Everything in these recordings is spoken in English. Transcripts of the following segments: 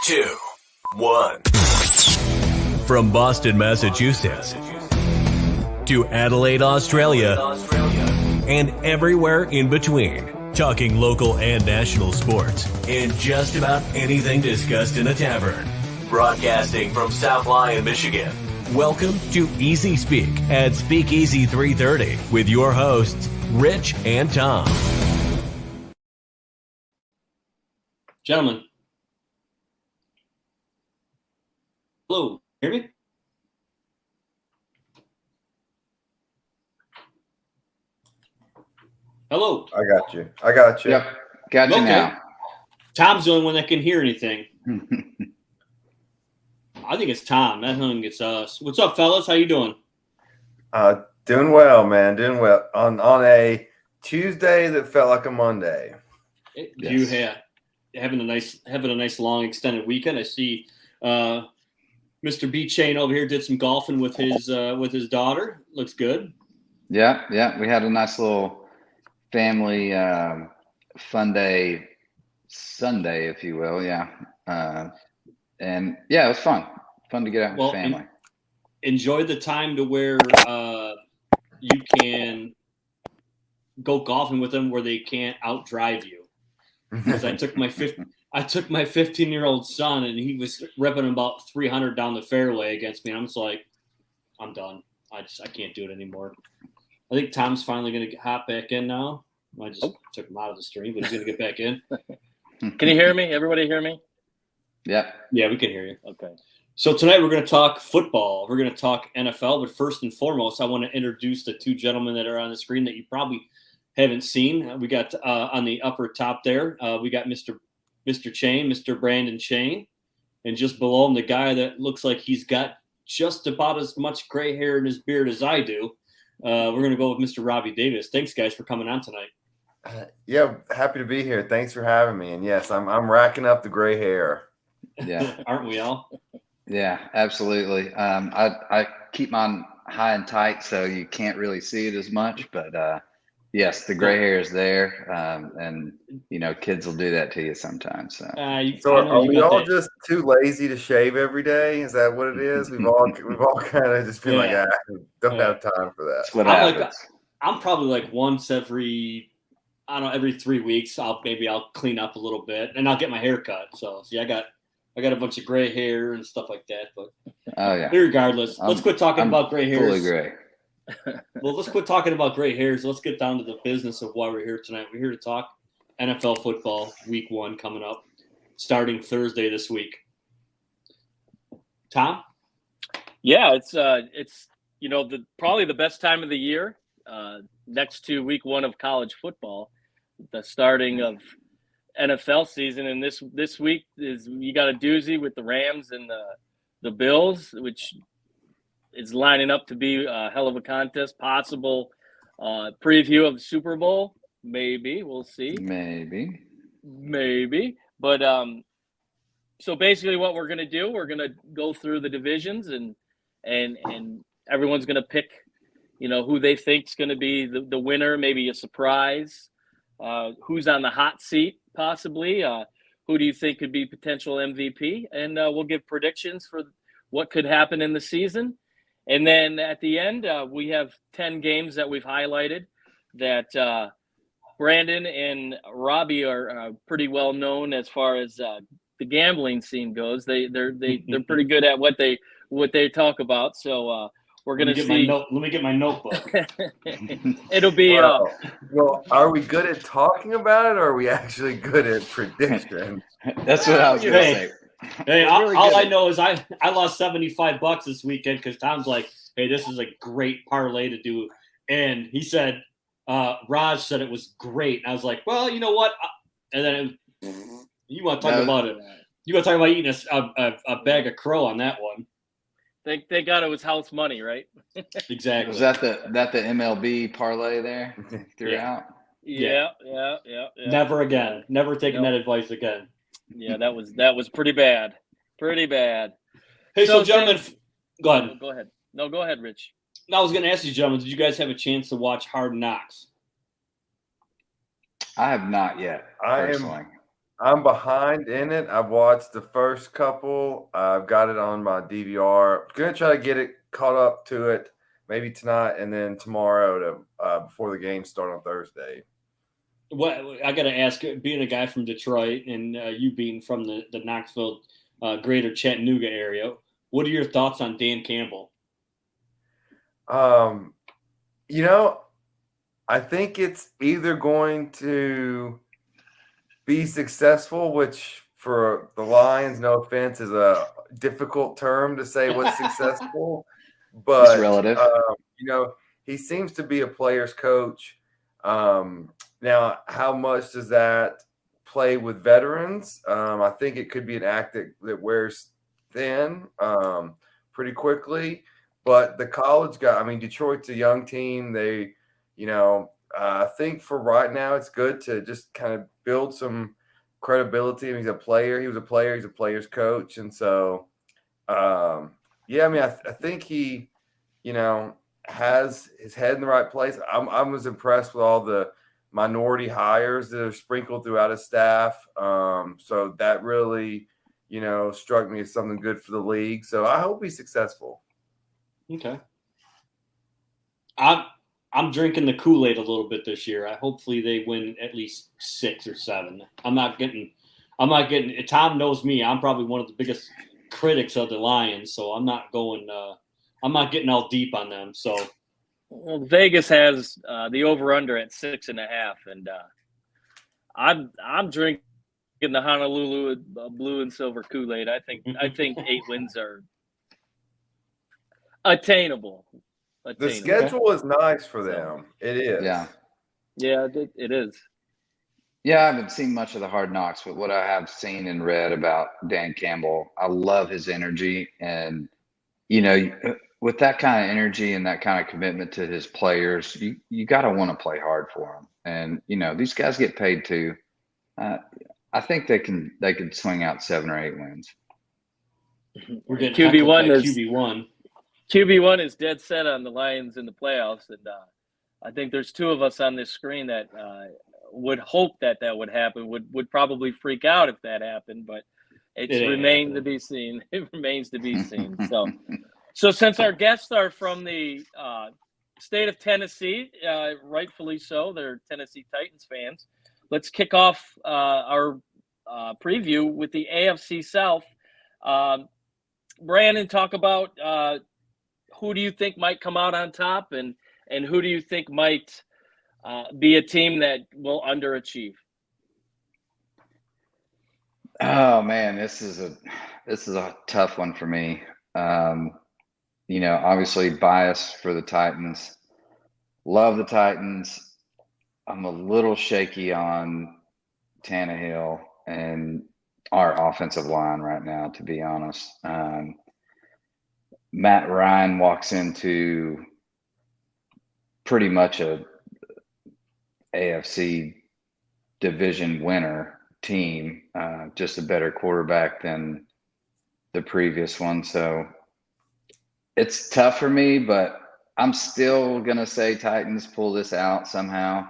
2, 1. From Boston, Massachusetts to Adelaide, Australia, and everywhere in between, talking local and national sports and just about anything discussed in a tavern. Broadcasting from South Lyon, Michigan. Welcome to Easy Speak at Speakeasy 330 with your hosts, Rich and Tom. Gentlemen. Hello. Hear me? Hello. I got you. Yep. Got you now. Tom's the only one that can hear anything. I think it's Tom. I don't think it's us. What's up, fellas? How you doing? Doing well, man. Doing well. On a Tuesday that felt like a Monday. You having a nice long extended weekend. I see Mr. B Chain over here did some golfing with his daughter. Looks good. Yeah. We had a nice little family fun day Sunday, if you will. Yeah. And yeah, it was fun. Fun to get out with family. Enjoy the time to where you can go golfing with them where they can't outdrive you. Because I took my 15-year-old son and he was ripping about 300 down the fairway against me. And I'm just like, I'm done. I can't do it anymore. I think Tom's finally going to hop back in now. I just took him out of the stream, but he's going to get back in. Can you hear me? Everybody hear me? Yeah. Yeah, we can hear you. Okay. So tonight we're going to talk football. We're going to talk NFL, but first and foremost, I want to introduce the two gentlemen that are on the screen that you probably haven't seen. We got on the upper top there, we got Mr. Chain, Mr. Brandon Chain, and just below him, the guy that looks like he's got just about as much gray hair in his beard as I do. We're going to go with Mr. Robbie Davis. Thanks, guys, for coming on tonight. Yeah, happy to be here. Thanks for having me. And yes, I'm racking up the gray hair. Yeah. Aren't we all? Yeah, absolutely. I keep mine high and tight so you can't really see it as much, but yes, the gray hair is there. And kids will do that to you sometimes. So are we all just too lazy to shave every day? Is that what it is? We've all kind of just been like, don't have time for that. That's what happens. I'm probably like once every 3 weeks. I'll clean up a little bit and I'll get my hair cut. So see, I got a bunch of gray hair and stuff like that. But regardless, let's quit talking about gray hairs. Fully gray. Well, let's quit talking about gray hairs. Let's get down to the business of why we're here tonight. We're here to talk NFL football week 1 coming up, starting Thursday this week. Tom? Yeah, it's probably the best time of the year, next to week 1 of college football, the starting of NFL season. And this week you got a doozy with the Rams and the Bills, which is lining up to be a hell of a contest. Possible preview of the Super Bowl. Maybe. We'll see. Maybe. But so basically what we're going to do, we're going to go through the divisions and everyone's going to pick, who they think is going to be the winner, maybe a surprise, who's on the hot seat possibly, who do you think could be potential MVP, and we'll give predictions for what could happen in the season. And then at the end, we have 10 games that we've highlighted that Brandon and Robbie are pretty well known as far as the gambling scene goes. They're pretty good at what they talk about. So we're going to see. Let me get my notebook. It'll be. Well, are we good at talking about it, or are we actually good at prediction? That's what I was going to say. Hey, all I know is I lost $75 this weekend because Tom's like, hey, this is a great parlay to do. And he said, Raj said it was great. And I was like, well, you know what? And then you want to talk about it. You want to talk about eating a bag of crow on that one. Thank God it was house money, right? Exactly. Was that the MLB parlay there throughout? Yeah. Never again. Never taking that advice again. Yeah, that was pretty bad. Pretty bad. Hey, so gentlemen, go ahead. Go ahead. No, go ahead, Rich. I was going to ask you, gentlemen, did you guys have a chance to watch Hard Knocks? I have not yet. I'm behind in it. I've watched the first couple. I've got it on my DVR. Gonna try to get it caught up to it maybe tonight and then tomorrow to before the games start on Thursday. What I got to ask, being a guy from Detroit and you being from the Knoxville, greater Chattanooga area, what are your thoughts on Dan Campbell? You know, I think it's either going to be successful, which for the Lions, no offense, is a difficult term to say what's successful. But It's relative. you know, he seems to be a player's coach. Now, how much does that play with veterans? I think it could be an act that wears thin pretty quickly. But the college guy, I mean, Detroit's a young team. They, I think for right now, it's good to just kind of build some credibility. I mean, he's a player. He was a player. He's a player's coach. And so, yeah, I mean, I think he, has his head in the right place. I was impressed with all the minority hires that are sprinkled throughout his staff. So that really, struck me as something good for the league. So I hope he's successful. Okay. I'm drinking the Kool-Aid a little bit this year. Hopefully they win at least 6 or 7. I'm not getting. Tom knows me. I'm probably one of the biggest critics of the Lions, so I'm not going. I'm not getting all deep on them. So, well, Vegas has the over/under at 6.5, and I'm drinking the Honolulu blue and silver Kool-Aid. I think 8 wins are attainable. The schedule is nice for them. It is. Yeah, it is. Yeah, I haven't seen much of the Hard Knocks, but what I have seen and read about Dan Campbell, I love his energy. And, with that kind of energy and that kind of commitment to his players, you got to want to play hard for them. And, these guys get paid too. I think they can swing out 7 or 8 wins. We're getting QB1 QB1 is dead set on the Lions in the playoffs, and I think there's 2 of us on this screen that would hope that would happen. Would probably freak out if that happened, but it remains to be seen. It remains to be seen. So since our guests are from the state of Tennessee, rightfully so, they're Tennessee Titans fans. Let's kick off our preview with the AFC South. Brandon, talk about who do you think might come out on top, and who do you think might be a team that will underachieve? Oh man, this is a tough one for me. Obviously biased for the Titans. Love the Titans. I'm a little shaky on Tannehill and our offensive line right now, to be honest. Matt Ryan walks into pretty much a AFC division winner team, just a better quarterback than the previous one. So it's tough for me, but I'm still going to say Titans pull this out somehow.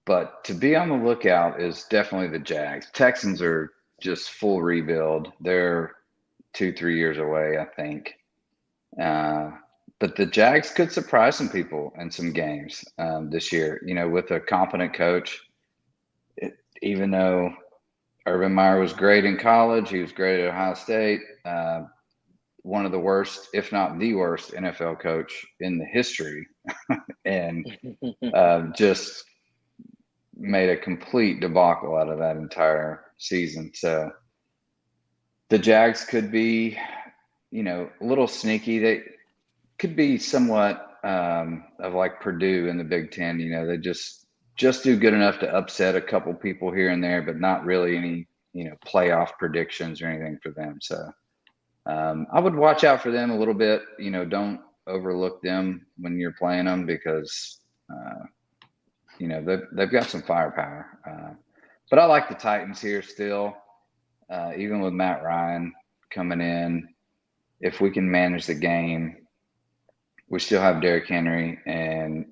But to be on the lookout is definitely the Jags. Texans are just full rebuild. They're 2-3 years away, I think. But the Jags could surprise some people in some games this year, with a competent coach. Even though Urban Meyer was great in college, he was great at Ohio State, one of the worst, if not the worst, NFL coach in the history, and just made a complete debacle out of that entire season. So the Jags could be, a little sneaky. They could be somewhat of like Purdue in the Big Ten. They just do good enough to upset a couple people here and there, but not really any, playoff predictions or anything for them. So I would watch out for them a little bit. Don't overlook them when you're playing them because, they've got some firepower. But I like the Titans here still, even with Matt Ryan coming in. If we can manage the game, we still have Derrick Henry, and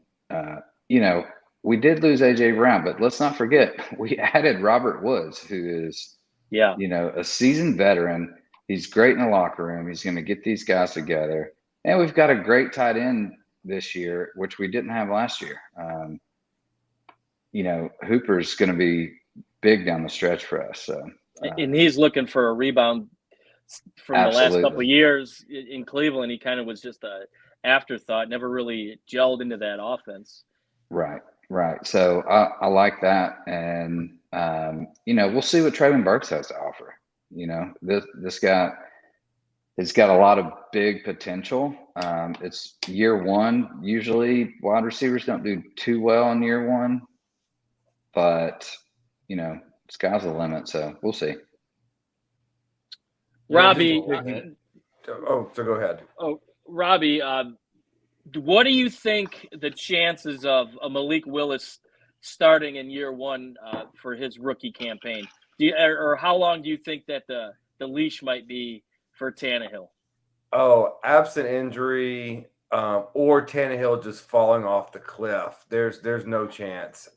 we did lose AJ Brown, but let's not forget we added Robert Woods, who is, a seasoned veteran. He's great in the locker room. He's going to get these guys together, and we've got a great tight end this year, which we didn't have last year. Hooper's going to be big down the stretch for us. So, and he's looking for a rebound from absolutely. the last couple of years in Cleveland. He kind of was just a afterthought, never really gelled into that offense. Right. So I like that. And, we'll see what Traylon Burks has to offer. This guy has got a lot of big potential. It's year one. Usually wide receivers don't do too well in year one, but, sky's the limit. So we'll see. Robbie. So go ahead. Oh, Robbie, what do you think the chances of a Malik Willis starting in year one for his rookie campaign? Or how long do you think that the leash might be for Tannehill? Oh, absent injury or Tannehill just falling off the cliff. There's no chance.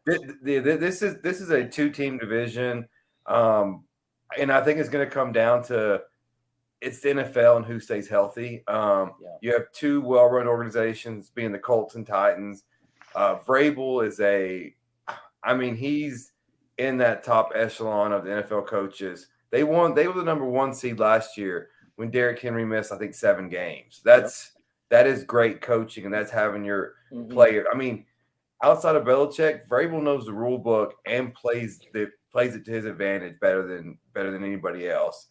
This is a 2-team division, and I think it's going to come down to it's the NFL and who stays healthy. You have two well-run organizations being the Colts and Titans. Vrabel is he's in that top echelon of the NFL coaches. They were the number 1 seed last year when Derrick Henry missed, I think, 7 games. That is great coaching, and that's having your player. Outside of Belichick, Vrabel knows the rule book and plays it to his advantage better than anybody else.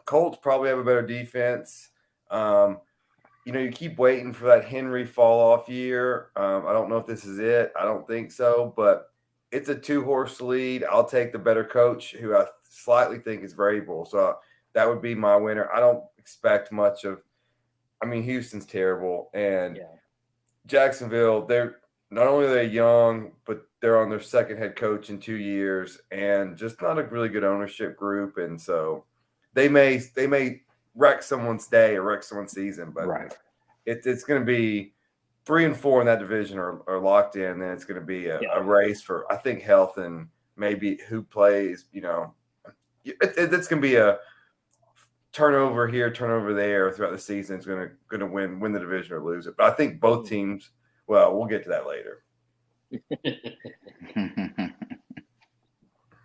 Colts probably have a better defense. You keep waiting for that Henry fall off year. I don't know if this is it. I don't think so, but it's a 2-horse lead. I'll take the better coach, who I slightly think is Vrabel. So that would be my winner. I don't expect much of. Houston's terrible, and Jacksonville. They're not only are they young, but they're on their second head coach in 2 years, and just not a really good ownership group, and so. They may wreck someone's day or wreck someone's season, but it's going to be 3 and 4 in that division are locked in. Then it's going to be a race for, I think, health and maybe who plays. It's going to be a turnover here, turnover there throughout the season. It's going to win the division or lose it. But I think both teams. Well, we'll get to that later.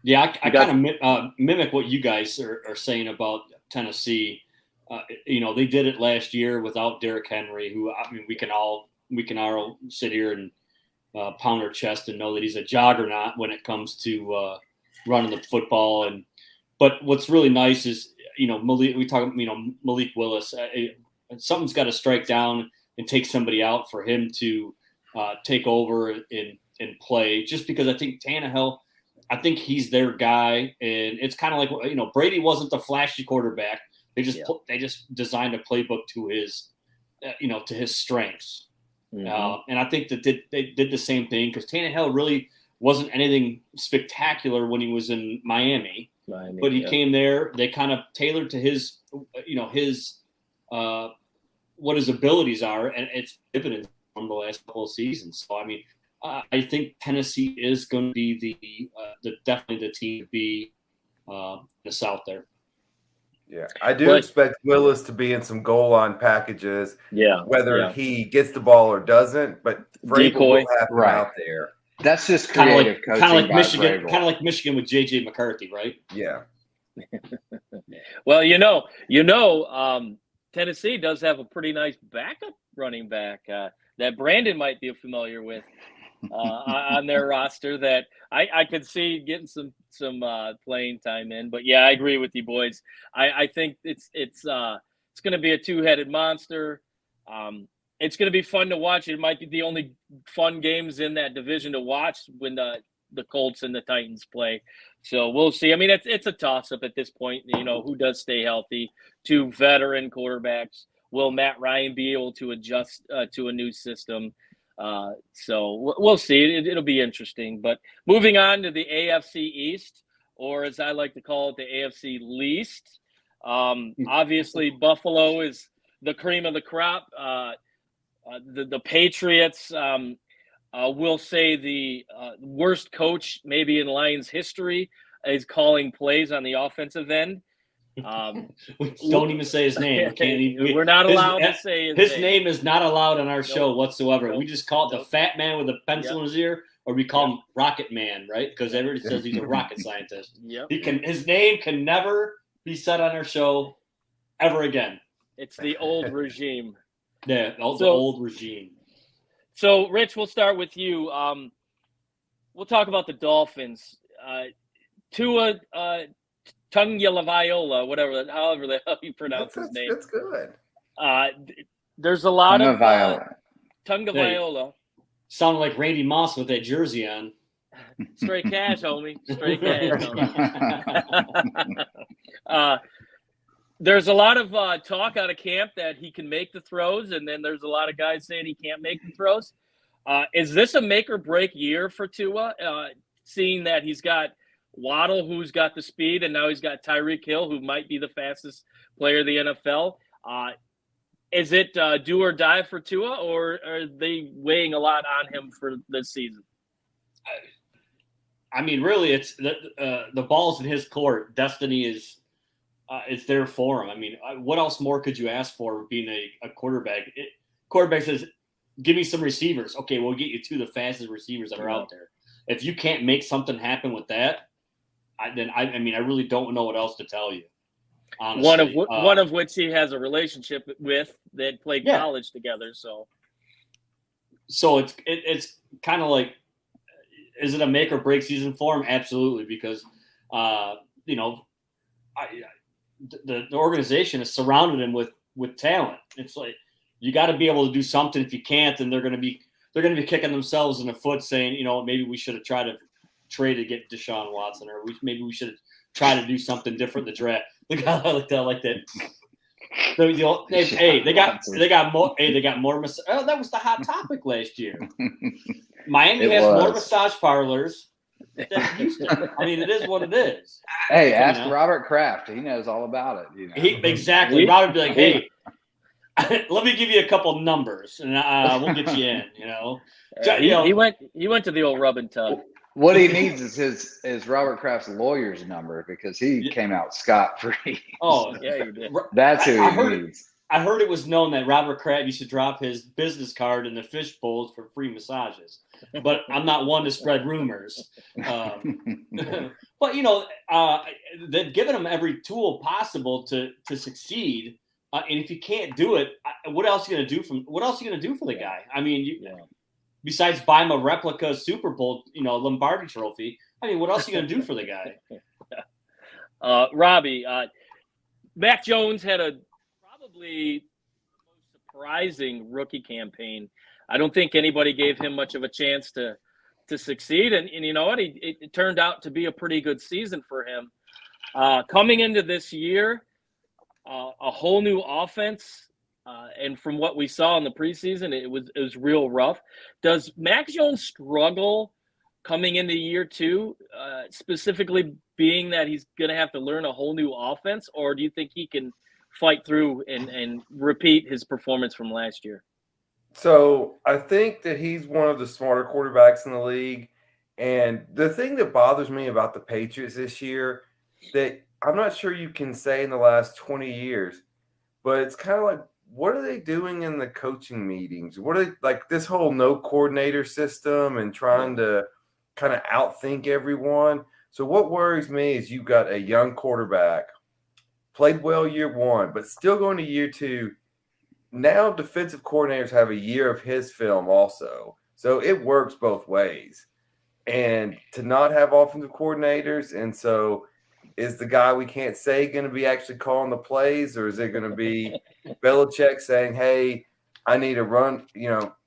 Yeah, I kind of mimic what you guys are saying about Tennessee. They did it last year without Derrick Henry, who we can all sit here and pound our chest and know that he's a juggernaut when it comes to running the football. But what's really nice is Malik Willis. Something's got to strike down and take somebody out for him to take over and play. Just because I think Tannehill. I think he's their guy, and it's kind of like Brady wasn't the flashy quarterback. They just designed a playbook to his, to his strengths, and I think that they did the same thing because Tannehill really wasn't anything spectacular when he was in Miami, but he came there. They kind of tailored to his, what his abilities are, and it's dividends from the last couple of seasons. So I think Tennessee is going to be definitely the team to be in the South there. Yeah, I do expect Willis to be in some goal line packages. Yeah, whether he gets the ball or doesn't, but Vrabel will have him out there. That's just creative coaching. Kind of like Michigan with JJ McCarthy, right? Yeah. Well, Tennessee does have a pretty nice backup running back that Brandon might be familiar with. On their roster that I could see getting some playing time in. But yeah, I agree with you boys. I think it's going to be a 2-headed monster. It's going to be fun to watch. It might be the only fun games in that division to watch when the Colts and the Titans play. So we'll see. It's a toss-up at this point. Who does stay healthy? 2 veteran quarterbacks. Will Matt Ryan be able to adjust to a new system? So we'll see. It'll be interesting. But moving on to the AFC East, or as I like to call it, the AFC Least. Obviously, Buffalo is the cream of the crop. The Patriots, we'll say the worst coach maybe in Lions history is calling plays on the offensive end. Don't even say his name. We can't even. We're not allowed to say his name is not allowed on our show whatsoever. Nope. We just call it the fat man with a pencil in his ear, or we call him Rocket Man, right? Because everybody says he's a rocket scientist. Yep. His name can never be said on our show ever again. It's the old regime. Yeah, the old regime. So, Rich, we'll start with you. We'll talk about the Dolphins. Tua Tagovailoa, however the hell you pronounce his name. That's good. There's a lot of Hey, Tagovailoa. sounded like Randy Moss with that jersey on. Straight cash, homie. Straight cash, homie. There's a lot of talk out of camp that he can make the throws, and then there's a lot of guys saying he can't make the throws. Is this a make or break year for Tua? Seeing that he's got Waddle, who's got the speed, and now he's got Tyreek Hill, who might be the fastest player in the NFL. Is it do or die for Tua, or are they weighing a lot on him for this season? I mean, really, it's the ball's in his court. Destiny is there for him. I mean, what else more could you ask for being a quarterback? Quarterback says, give me some receivers. Okay, we'll get you two of the fastest receivers that are out there. If you can't make something happen with that, I really don't know what else to tell you. Honestly. One of which he has a relationship with that played college together. So it's kind of like, is it a make or break season for him? Absolutely, because the organization has surrounded him with talent. It's like you got to be able to do something. If you can't, then they're going to be kicking themselves in the foot, saying, maybe we should have tried to trade to get Deshaun Watson, or maybe we should have tried to do something different in the draft. Look how I like that. They got more. They got more. Oh, that was the hot topic last year. Miami has more massage parlors than Houston. I mean, it is what it is. Hey, ask Robert Kraft. He knows all all about it. Exactly. Robert would be like, hey, let me give you a couple numbers, and we'll get you in. He went to the old rub and tug. What he needs is Robert Kraft's lawyer's number, because he came out scot-free. Oh, yeah, he did. That's who he needs. I heard it was known that Robert Kraft used to drop his business card in the fish bowls for free massages, but I'm not one to spread rumors. But they've given him every tool possible to succeed, and if you can't do it, what else are you going to do? What else are you going to do for the guy? I mean, besides buy him a replica Super Bowl, Lombardi trophy. I mean, what else are you going to do for the guy? Robbie, Mac Jones had a probably most surprising rookie campaign. I don't think anybody gave him much of a chance to succeed, and you know what? It turned out to be a pretty good season for him. Coming into this year, a whole new offense. And from what we saw in the preseason, it was real rough. Does Mac Jones struggle coming into year two, specifically being that he's going to have to learn a whole new offense, or do you think he can fight through and repeat his performance from last year? So I think that he's one of the smarter quarterbacks in the league. And the thing that bothers me about the Patriots this year that I'm not sure you can say in the last 20 years, but it's kind of like, what are they doing in the coaching meetings? What are they, like this whole no coordinator system and trying to kind of outthink everyone? So what worries me is you've got a young quarterback, played well year one, but still going to year two. Now defensive coordinators have a year of his film also. So it works both ways. And to not have offensive coordinators, and so is the guy we can't say going to be actually calling the plays, or is it going to be Belichick saying, hey, I need to run,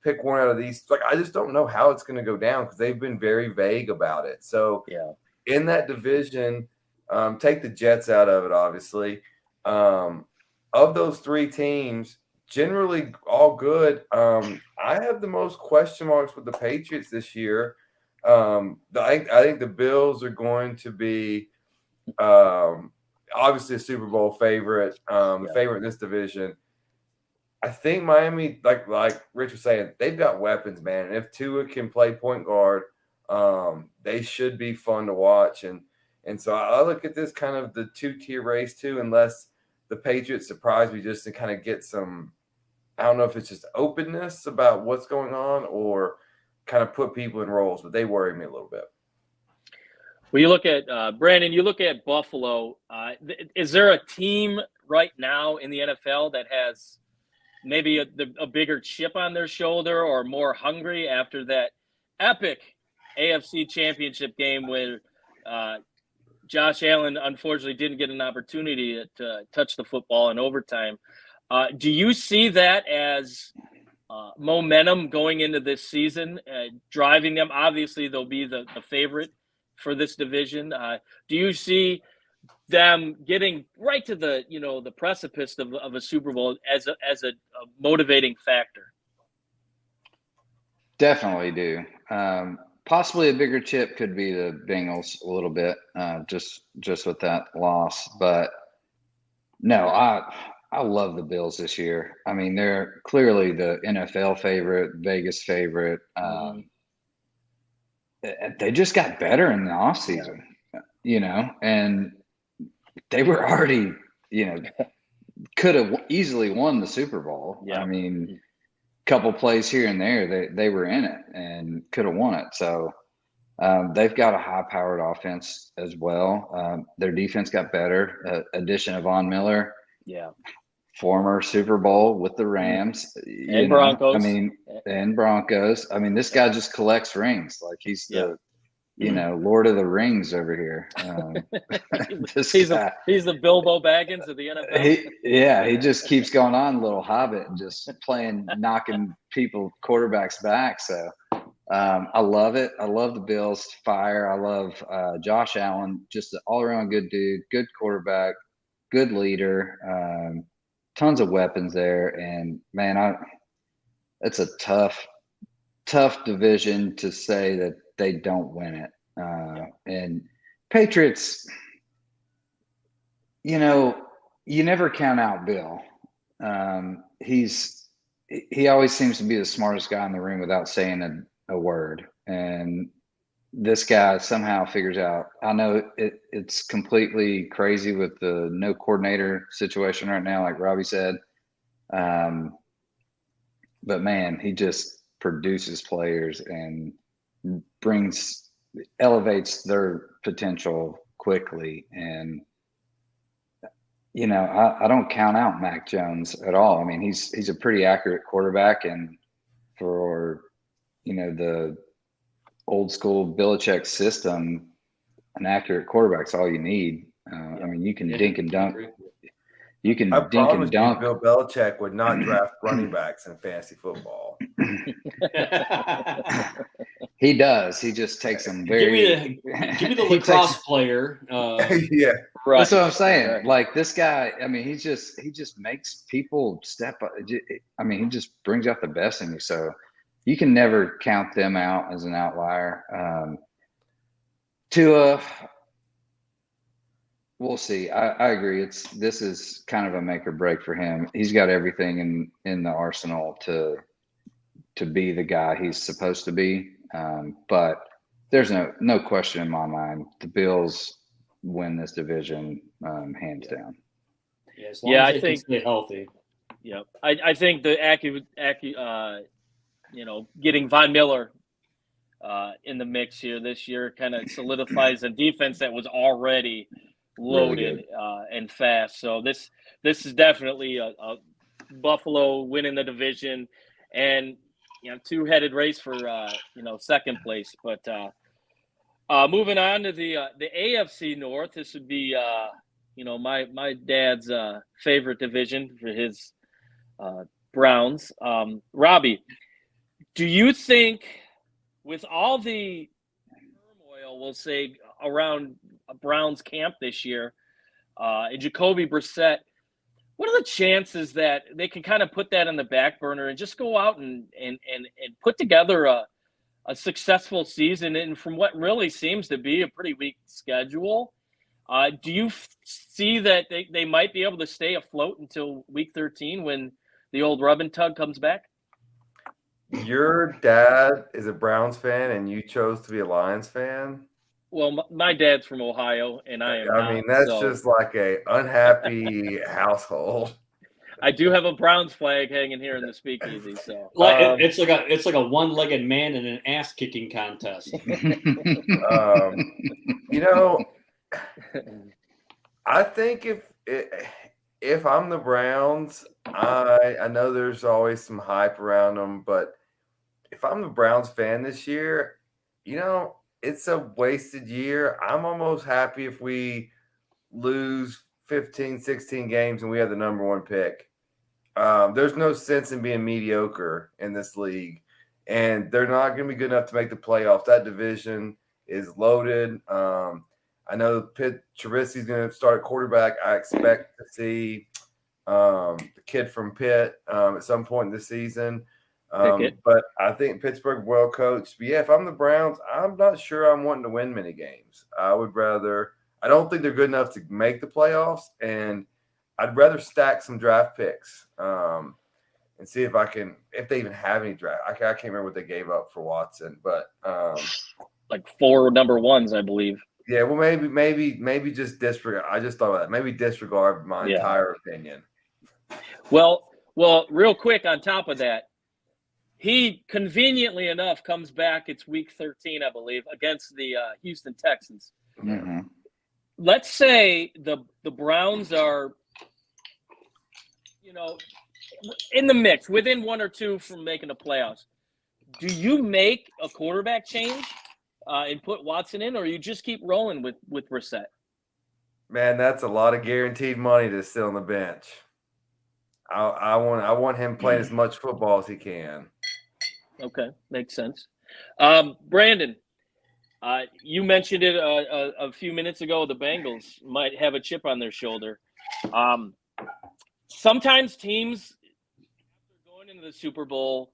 pick one out of these? Like, I just don't know how it's going to go down because they've been very vague about it. So in that division, take the Jets out of it, obviously. Of those three teams, generally all good. I have the most question marks with the Patriots this year. I think the Bills are going to be obviously a Super Bowl favorite, favorite in this division. I think Miami, like Rich was saying, they've got weapons, man. And if Tua can play point guard, they should be fun to watch. And so I look at this kind of the 2-tier race too, unless the Patriots surprise me just to kind of get some, I don't know if it's just openness about what's going on or kind of put people in roles, but they worry me a little bit. Well, you look at Brandon, you look at Buffalo. Is there a team right now in the NFL that has maybe a bigger chip on their shoulder or more hungry after that epic AFC Championship game where Josh Allen unfortunately didn't get an opportunity to touch the football in overtime? Do you see that as momentum going into this season, driving them? Obviously, they'll be the favorite for this division. Do you see them getting right to the precipice of a Super Bowl as a motivating factor? Definitely do. Possibly a bigger chip could be the Bengals a little bit, just with that loss. But no, I love the Bills this year. I mean, they're clearly the NFL favorite, Vegas favorite. They just got better in the offseason, and they were already, could have easily won the Super Bowl. Yeah. I mean, couple plays here and there, they were in it and could have won it. So they've got a high-powered offense as well. Their defense got better. Addition of Von Miller, former Super Bowl with the Rams and Broncos. And Broncos. I mean, this guy just collects rings. Like he's the Lord of the Rings over here. He's the Bilbo Baggins of the NFL. He just keeps going on, little hobbit, and just knocking quarterbacks back. So I love it. I love the Bills fire. I love Josh Allen, just an all-around good dude, good quarterback, good leader, tons of weapons there. And man, it's a tough division to say that they don't win it. And Patriots, you never count out Bill. He always seems to be the smartest guy in the room without saying a word. And this guy somehow figures out. I know it's completely crazy with the no coordinator situation right now, like Robbie said. But man, he just produces players and elevates their potential quickly. And I don't count out Mac Jones at all. I mean, he's a pretty accurate quarterback, and for the old school Belichick system, an accurate quarterback's all you need. I mean, you can dink and dunk. You can dink and dunk. Bill Belichick would not draft running backs in fantasy football. He does. He just takes them very. Give me the lacrosse player. Yeah, right. That's what I'm saying. Like this guy. I mean, he just makes people step up. I mean, he just brings out the best in you. So you can never count them out as an outlier. We'll see. I agree. This is kind of a make or break for him. He's got everything in the arsenal to be the guy he's supposed to be. But there's no question in my mind. The Bills win this division hands down. Yeah, as long as they can stay healthy. Yeah, I think the getting Von Miller in the mix here this year kind of solidifies a defense that was already loaded and fast. So this is definitely a Buffalo winning the division, and two-headed race for second place. But moving on to the AFC North, this would be my dad's favorite division for his Browns. Robbie, do you think with all the turmoil, we'll say, around Browns camp this year, and Jacoby Brissett, what are the chances that they can kind of put that in the back burner and just go out and put together a successful season, and from what really seems to be a pretty weak schedule? Do you see that they might be able to stay afloat until week 13 when The old rub and tug comes back. Your dad is a Browns fan, and you chose to be a Lions fan. Well, my dad's from Ohio, and I am. I mean, that's just like a unhappy household. I do have a Browns flag hanging here in the speakeasy. So it's like a one-legged man in an ass-kicking contest. I think if I'm the Browns, I know there's always some hype around them, but if I'm the Browns fan this year, it's a wasted year. I'm almost happy if we lose 15, 16 games and we have the number 1 pick. There's no sense in being mediocre in this league, and they're not going to be good enough to make the playoffs. That division is loaded. I know Trubisky's going to start at quarterback. I expect to see the kid from Pitt at some point in the season. But I think Pittsburgh well coached. But yeah, if I'm the Browns, I'm not sure I'm wanting to win many games. I don't think they're good enough to make the playoffs, and I'd rather stack some draft picks and see if they even have any draft. I can't remember what they gave up for Watson, but like 4 number 1s, I believe. Yeah, well, maybe just disregard. I just thought about that. Maybe disregard my entire opinion. Well, real quick on top of that, he conveniently enough comes back. It's week 13, I believe, against the Houston Texans. Mm-hmm. Let's say the Browns are, in the mix, within 1 or 2 from making the playoffs. Do you make a quarterback change and put Watson in, or you just keep rolling with Brissett? Man, that's a lot of guaranteed money to sit on the bench. I want him playing as much football as he can. Okay, makes sense. Brandon, you mentioned it a few minutes ago. The Bengals might have a chip on their shoulder. Sometimes teams, after going into the Super Bowl,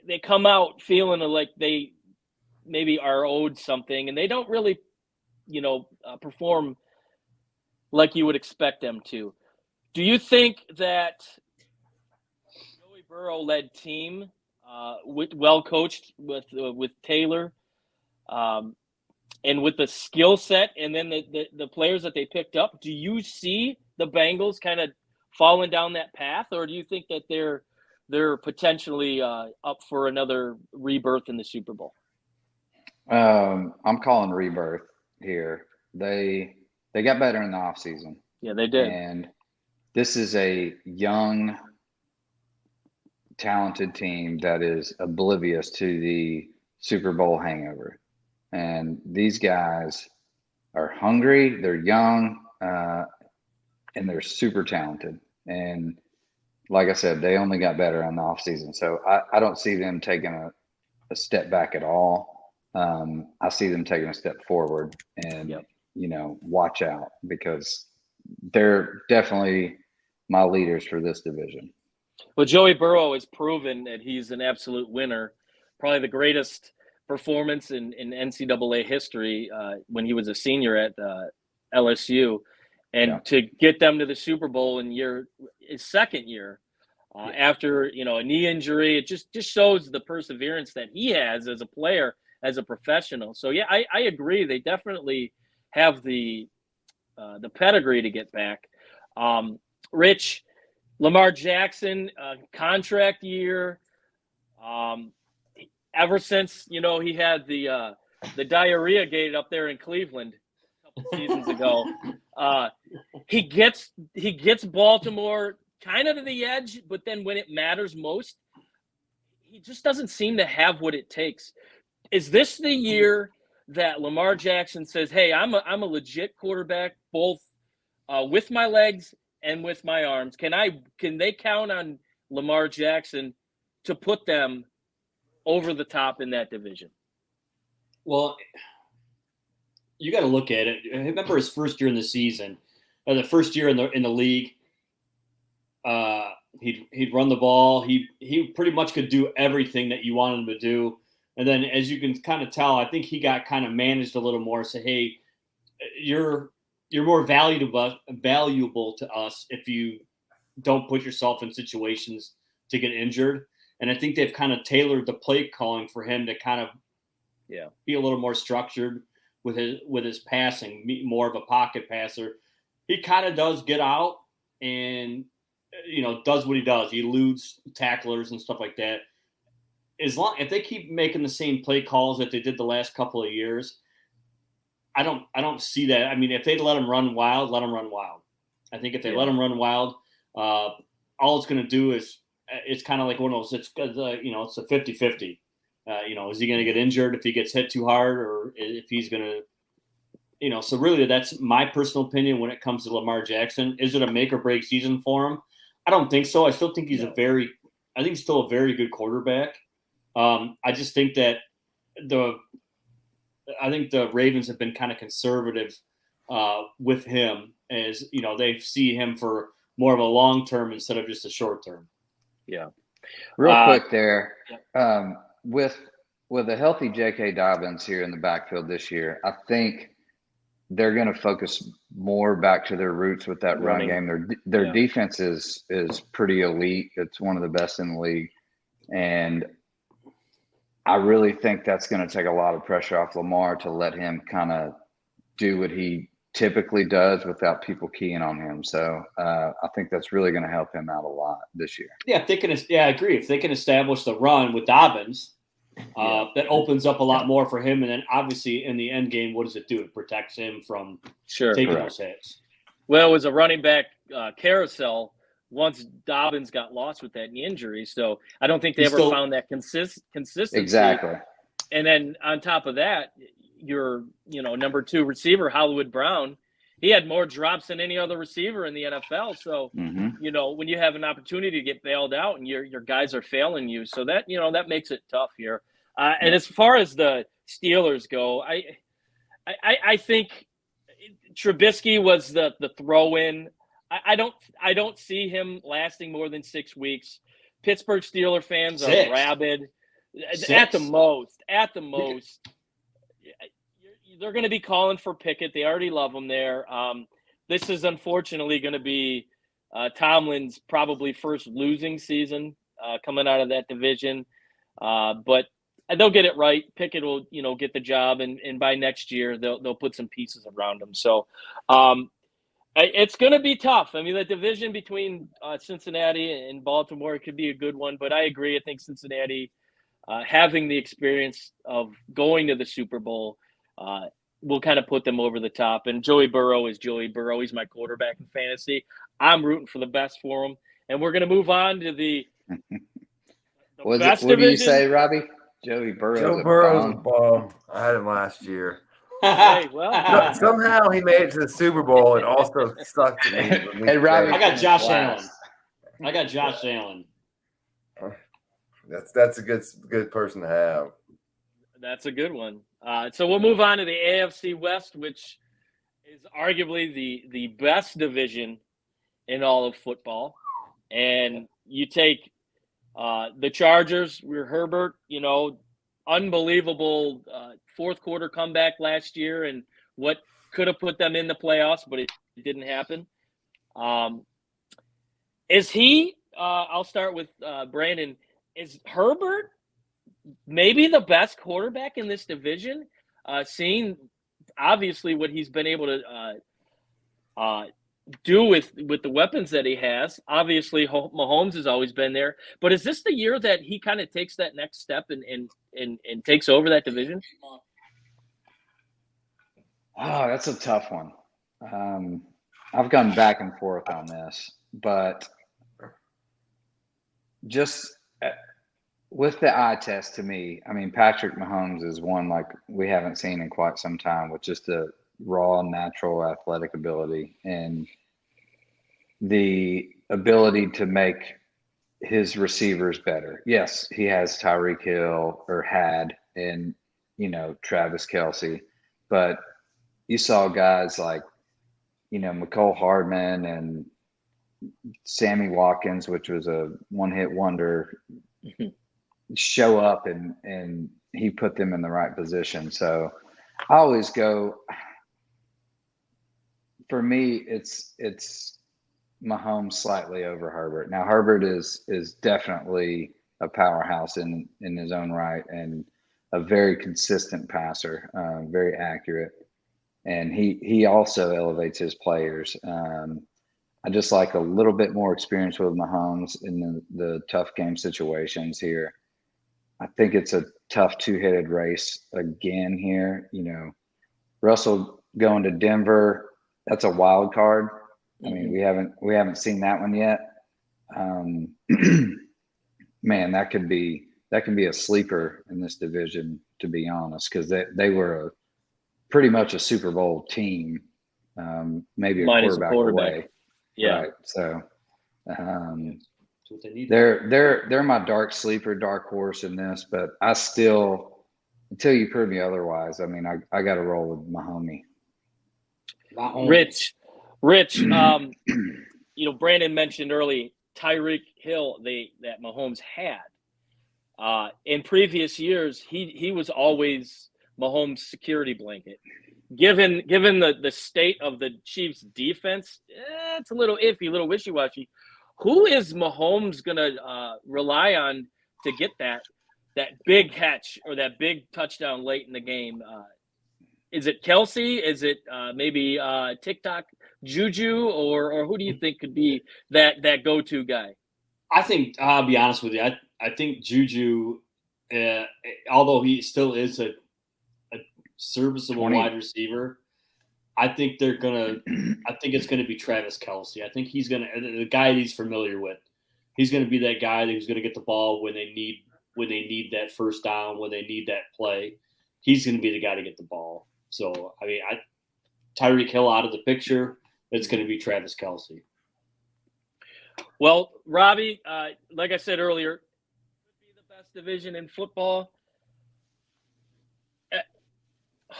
they come out feeling like they maybe are owed something, and they don't really, perform like you would expect them to. Do you think that Joey Burrow-led team, well coached with Taylor, and with the skill set, and then the players that they picked up, do you see the Bengals kind of falling down that path, or do you think that they're potentially up for another rebirth in the Super Bowl? I'm calling rebirth here. They got better in the offseason. Yeah, they did. And this is a young, talented team that is oblivious to the Super Bowl hangover. And these guys are hungry, they're young, and they're super talented. And like I said, they only got better in the offseason. So I don't see them taking a step back at all. I see them taking a step forward, and, watch out, because they're definitely my leaders for this division. Well, Joey Burrow has proven that he's an absolute winner, probably the greatest performance in NCAA history when he was a senior at LSU. And to get them to the Super Bowl in his second year after, a knee injury, it just shows the perseverance that he has as a player, as a professional. So, yeah, I agree. They definitely have the pedigree to get back. Rich, Lamar Jackson, contract year. Ever since, he had the diarrhea gate up there in Cleveland a couple seasons ago, he gets Baltimore kind of to the edge, but then when it matters most, he just doesn't seem to have what it takes. Is this the year that Lamar Jackson says, "Hey, I'm a legit quarterback, both with my legs and with my arms"? Can they count on Lamar Jackson to put them over the top in that division? Well, you got to look at it. I remember his first year in the season, or the first year in the league. He'd run the ball. He pretty much could do everything that you wanted him to do. And then, as you can kind of tell, I think he got kind of managed a little more. Say, hey, you're more valuable to us if you don't put yourself in situations to get injured. And I think they've kind of tailored the play calling for him to kind of be a little more structured with his passing, more of a pocket passer. He kind of does get out and, does what he does. He eludes tacklers and stuff like that. If they keep making the same play calls that they did the last couple of years, I don't see that. I mean, if they let him run wild, let him run wild. I think if they let him run wild, all it's going to do is it's kind of like one of those. It's it's a 50-50. Is he going to get injured if he gets hit too hard, or if he's going to, so really that's my personal opinion when it comes to Lamar Jackson. Is it a make or break season for him? I don't think so. I still think he's still a very good quarterback. I just think that the Ravens have been kind of conservative with him, as they see him for more of a long term instead of just a short term. Yeah. Real quick there, with a healthy J.K. Dobbins here in the backfield this year, I think they're going to focus more back to their roots with that run game. Their defense is pretty elite. It's one of the best in the league, and I really think that's going to take a lot of pressure off Lamar to let him kind of do what he typically does without people keying on him. So I think that's really going to help him out a lot this year. Yeah, if they can. Yeah, I agree. If they can establish the run with Dobbins, that opens up a lot more for him. And then obviously in the end game, what does it do? It protects him from taking those hits. Well, it was a running back carousel once Dobbins got lost with that injury. So I don't think they ever found that consistency. Exactly. And then on top of that, your number 2 receiver, Hollywood Brown, he had more drops than any other receiver in the NFL. So, when you have an opportunity to get bailed out and your guys are failing you, so that, that makes it tough here. And as far as the Steelers go, I think Trubisky was the throw-in. I don't see him lasting more than 6 weeks. Pittsburgh Steeler fans are rabid. At the most. They're going to be calling for Pickett. They already love him there. This is unfortunately going to be Tomlin's probably first losing season coming out of that division. But they'll get it right. Pickett will, get the job, and by next year they'll put some pieces around him. So it's going to be tough. I mean, the division between Cincinnati and Baltimore could be a good one, but I agree. I think Cincinnati, having the experience of going to the Super Bowl, will kind of put them over the top. And Joey Burrow is Joey Burrow. He's my quarterback in fantasy. I'm rooting for the best for him. And we're going to move on to the best division. What do you say, Robbie? Joey Burrow's Joe Burrow's a bum. I had him last year. Hey, well, somehow he made it to the Super Bowl and also sucked to me. Hey, Robbie, I got Josh Allen. That's a good person to have. That's a good one. So we'll move on to the AFC West, which is arguably the best division in all of football. And you take the Chargers, Herbert, unbelievable fourth quarter comeback last year, and what could have put them in the playoffs, but it didn't happen. Is he, I'll start with Brandon, is Herbert maybe the best quarterback in this division, seeing obviously what he's been able to do with the weapons that he has? Obviously, Mahomes has always been there, but is this the year that he kind of takes that next step and takes over that division? Oh, that's a tough one. I've gone back and forth on this, but just with the eye test, to me, I mean, Patrick Mahomes is one like we haven't seen in quite some time, with just a raw, natural athletic ability and the ability to make his receivers better. Yes, he has Tyreek Hill, or had, and Travis Kelce, but you saw guys like McCole Hardman and Sammy Watkins, which was a one-hit wonder, show up and he put them in the right position. So I always go, for me, it's Mahomes slightly over Herbert. Now Herbert is definitely a powerhouse in his own right and a very consistent passer, very accurate, and he also elevates his players. I just like a little bit more experience with Mahomes in the tough game situations here. I think it's a tough two-headed race again here. You know, Russell going to Denver, that's a wild card. I mean, we haven't seen that one yet. Man, that can be a sleeper in this division, to be honest, because they were pretty much a Super Bowl team, maybe a quarterback away. Yeah. Right. So That's what they need. they're my dark sleeper, dark horse in this, but I still, until you prove me otherwise, I mean, I got to roll with Mahomey. Rich, you know, Brandon mentioned early Tyreek Hill that Mahomes had. In previous years, he was always Mahomes' security blanket. Given the state of the Chiefs' defense, it's a little iffy, a little wishy-washy. Who is Mahomes gonna rely on to get that big catch or that big touchdown late in the game? Is it Kelsey? Is it maybe TikTok Juju, or who do you think could be that go-to guy? I think I'll be honest with you. I think Juju, although he still is a serviceable wide receiver, I think it's gonna be Travis Kelsey. I think he's the guy he's familiar with. He's gonna be that guy who's gonna get the ball when they need that first down, when they need that play. He's gonna be the guy to get the ball. So I mean, Tyreek Hill out of the picture. It's going to be Travis Kelsey. Well, Robbie, like I said earlier, it could be the best division in football.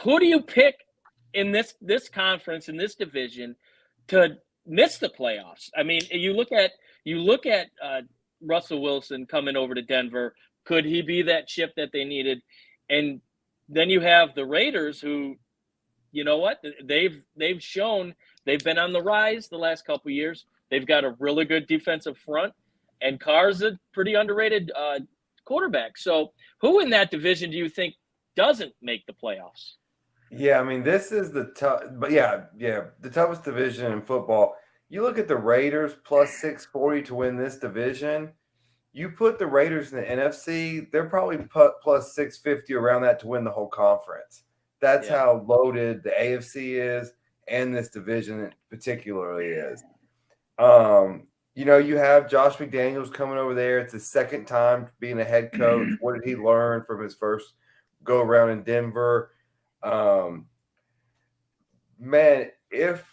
Who do you pick in this conference, in this division, to miss the playoffs? I mean, you look at Russell Wilson coming over to Denver. Could he be that chip that they needed? And then you have the Raiders, who, you know what, they've shown they've been on the rise the last couple of years. They've got a really good defensive front, and Carr's a pretty underrated quarterback. So who in that division do you think doesn't make the playoffs? Yeah, I mean, this is the toughest division in football. You look at the Raiders plus 640 to win this division. You put the Raiders in the NFC, they're probably plus 650 around that to win the whole conference. That's how loaded the AFC is, and this division particularly is. You know, you have Josh McDaniels coming over there. It's his second time being a head coach. What did he learn from his first go around in Denver? Man, if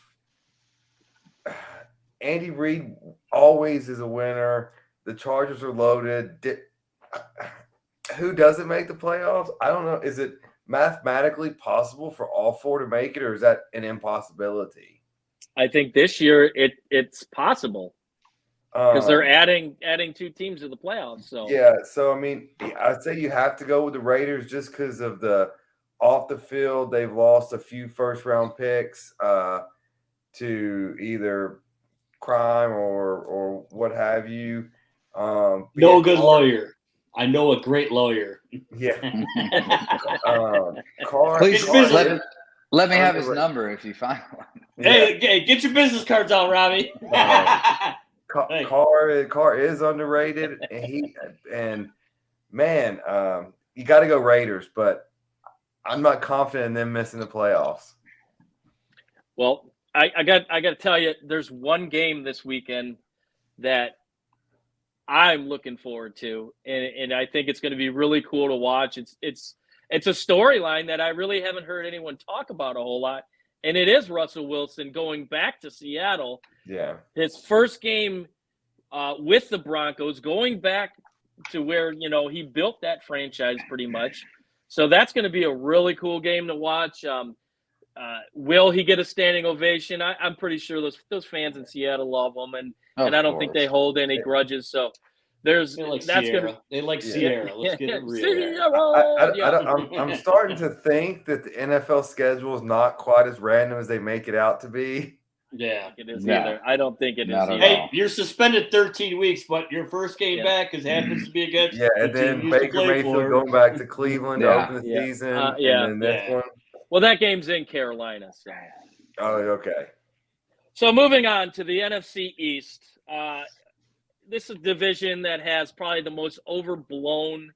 Andy Reid always is a winner, the Chargers are loaded. Who doesn't make the playoffs? I don't know. Is it mathematically possible for all four to make it, or is that an impossibility? I think this year it's possible because they're adding two teams to the playoffs. So yeah, so I mean, I'd say you have to go with the Raiders just because of the off the field. They've lost a few first round picks to either crime or what have you. No good lawyer. I know a great lawyer. Yeah. Please let me have his number if you find one. Hey, get your business cards out, Robbie. Carr is underrated, and you got to go Raiders, but I'm not confident in them missing the playoffs. Well, I got to tell you, there's one game this weekend that I'm looking forward to, and I think it's going to be really cool to watch. It's a storyline that I really haven't heard anyone talk about a whole lot, and it is Russell Wilson going back to Seattle. Yeah, his first game with the Broncos, going back to where he built that franchise pretty much. So that's going to be a really cool game to watch. Will he get a standing ovation? I'm pretty sure those fans in Seattle love him, and I don't think they hold any grudges. So they like Sierra. Let's get it real. I'm starting to think that the NFL schedule is not quite as random as they make it out to be. Yeah. It is No. either. I don't think it is Not at either. all. Hey, you're suspended 13 weeks, but your first game back happens to be against Yeah, the and then team you used to Baker play Mayfield for. going back to Cleveland to Yeah. open the Yeah. season, Yeah. and then this Yeah. one. Well, that game's in Carolina. So, Oh, okay. so moving on to the NFC East. This is a division that has probably the most overblown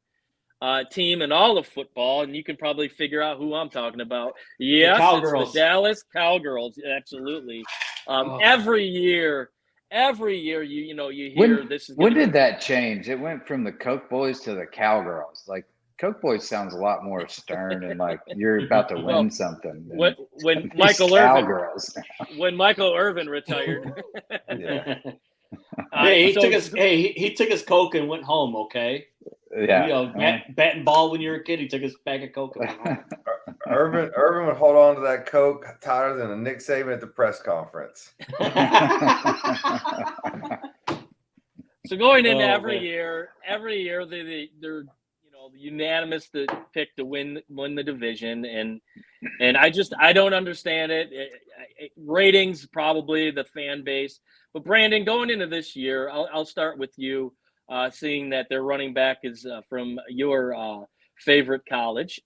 team in all of football, and you can probably figure out who I'm talking about. Yes, it's Cowgirls. the Dallas Cowgirls. Absolutely. Every year you hear this is When did that change? It went from the Coke Boys to the Cowgirls. Like Coke Boys sounds a lot more stern and like you're about to win something. than when these Michael Irvin Cowgirls. when Michael Irvin retired. Yeah. Hey, he So- took his he took his Coke and went home. Okay. Yeah. You know, bat and ball when you were a kid. He took his bag of Coke and went home. Irvin would hold on to that Coke tighter than a Nick Saban at the press conference. So going into Oh, every man. year they're unanimous to pick to win the division, and I don't understand it. Ratings, probably the fan base, but Brandon, going into this year, I'll start with you. Seeing that their running back is from your favorite college,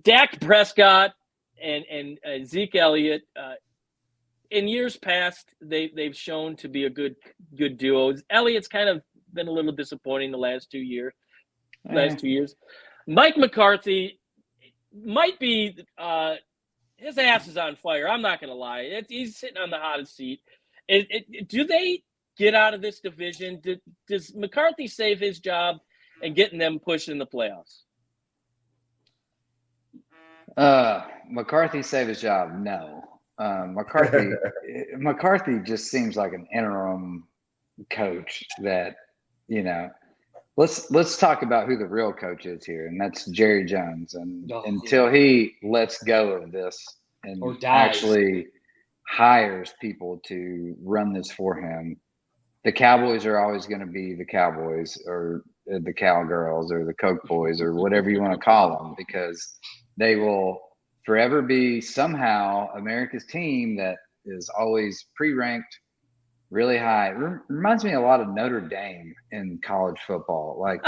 Dak Prescott and Zeke Elliott. In years past, they've shown to be a good duo. Elliott's kind of been a little disappointing the last 2 years. Mike McCarthy might be his ass is on fire. I'm not going to lie. He's sitting on the hottest seat. Do they get out of this division? Does McCarthy save his job and getting them pushed in the playoffs? McCarthy saved his job. No. McCarthy just seems like an interim coach that, let's talk about who the real coach is here, and that's Jerry Jones. And until he lets go of this and Or dies. actually hires people to run this for him, the Cowboys are always going to be the Cowboys or the Cowgirls or the Coke Boys or whatever you want to call them, because they will forever be somehow America's team that is always pre-ranked really high. Reminds me a lot of Notre Dame in college football. Like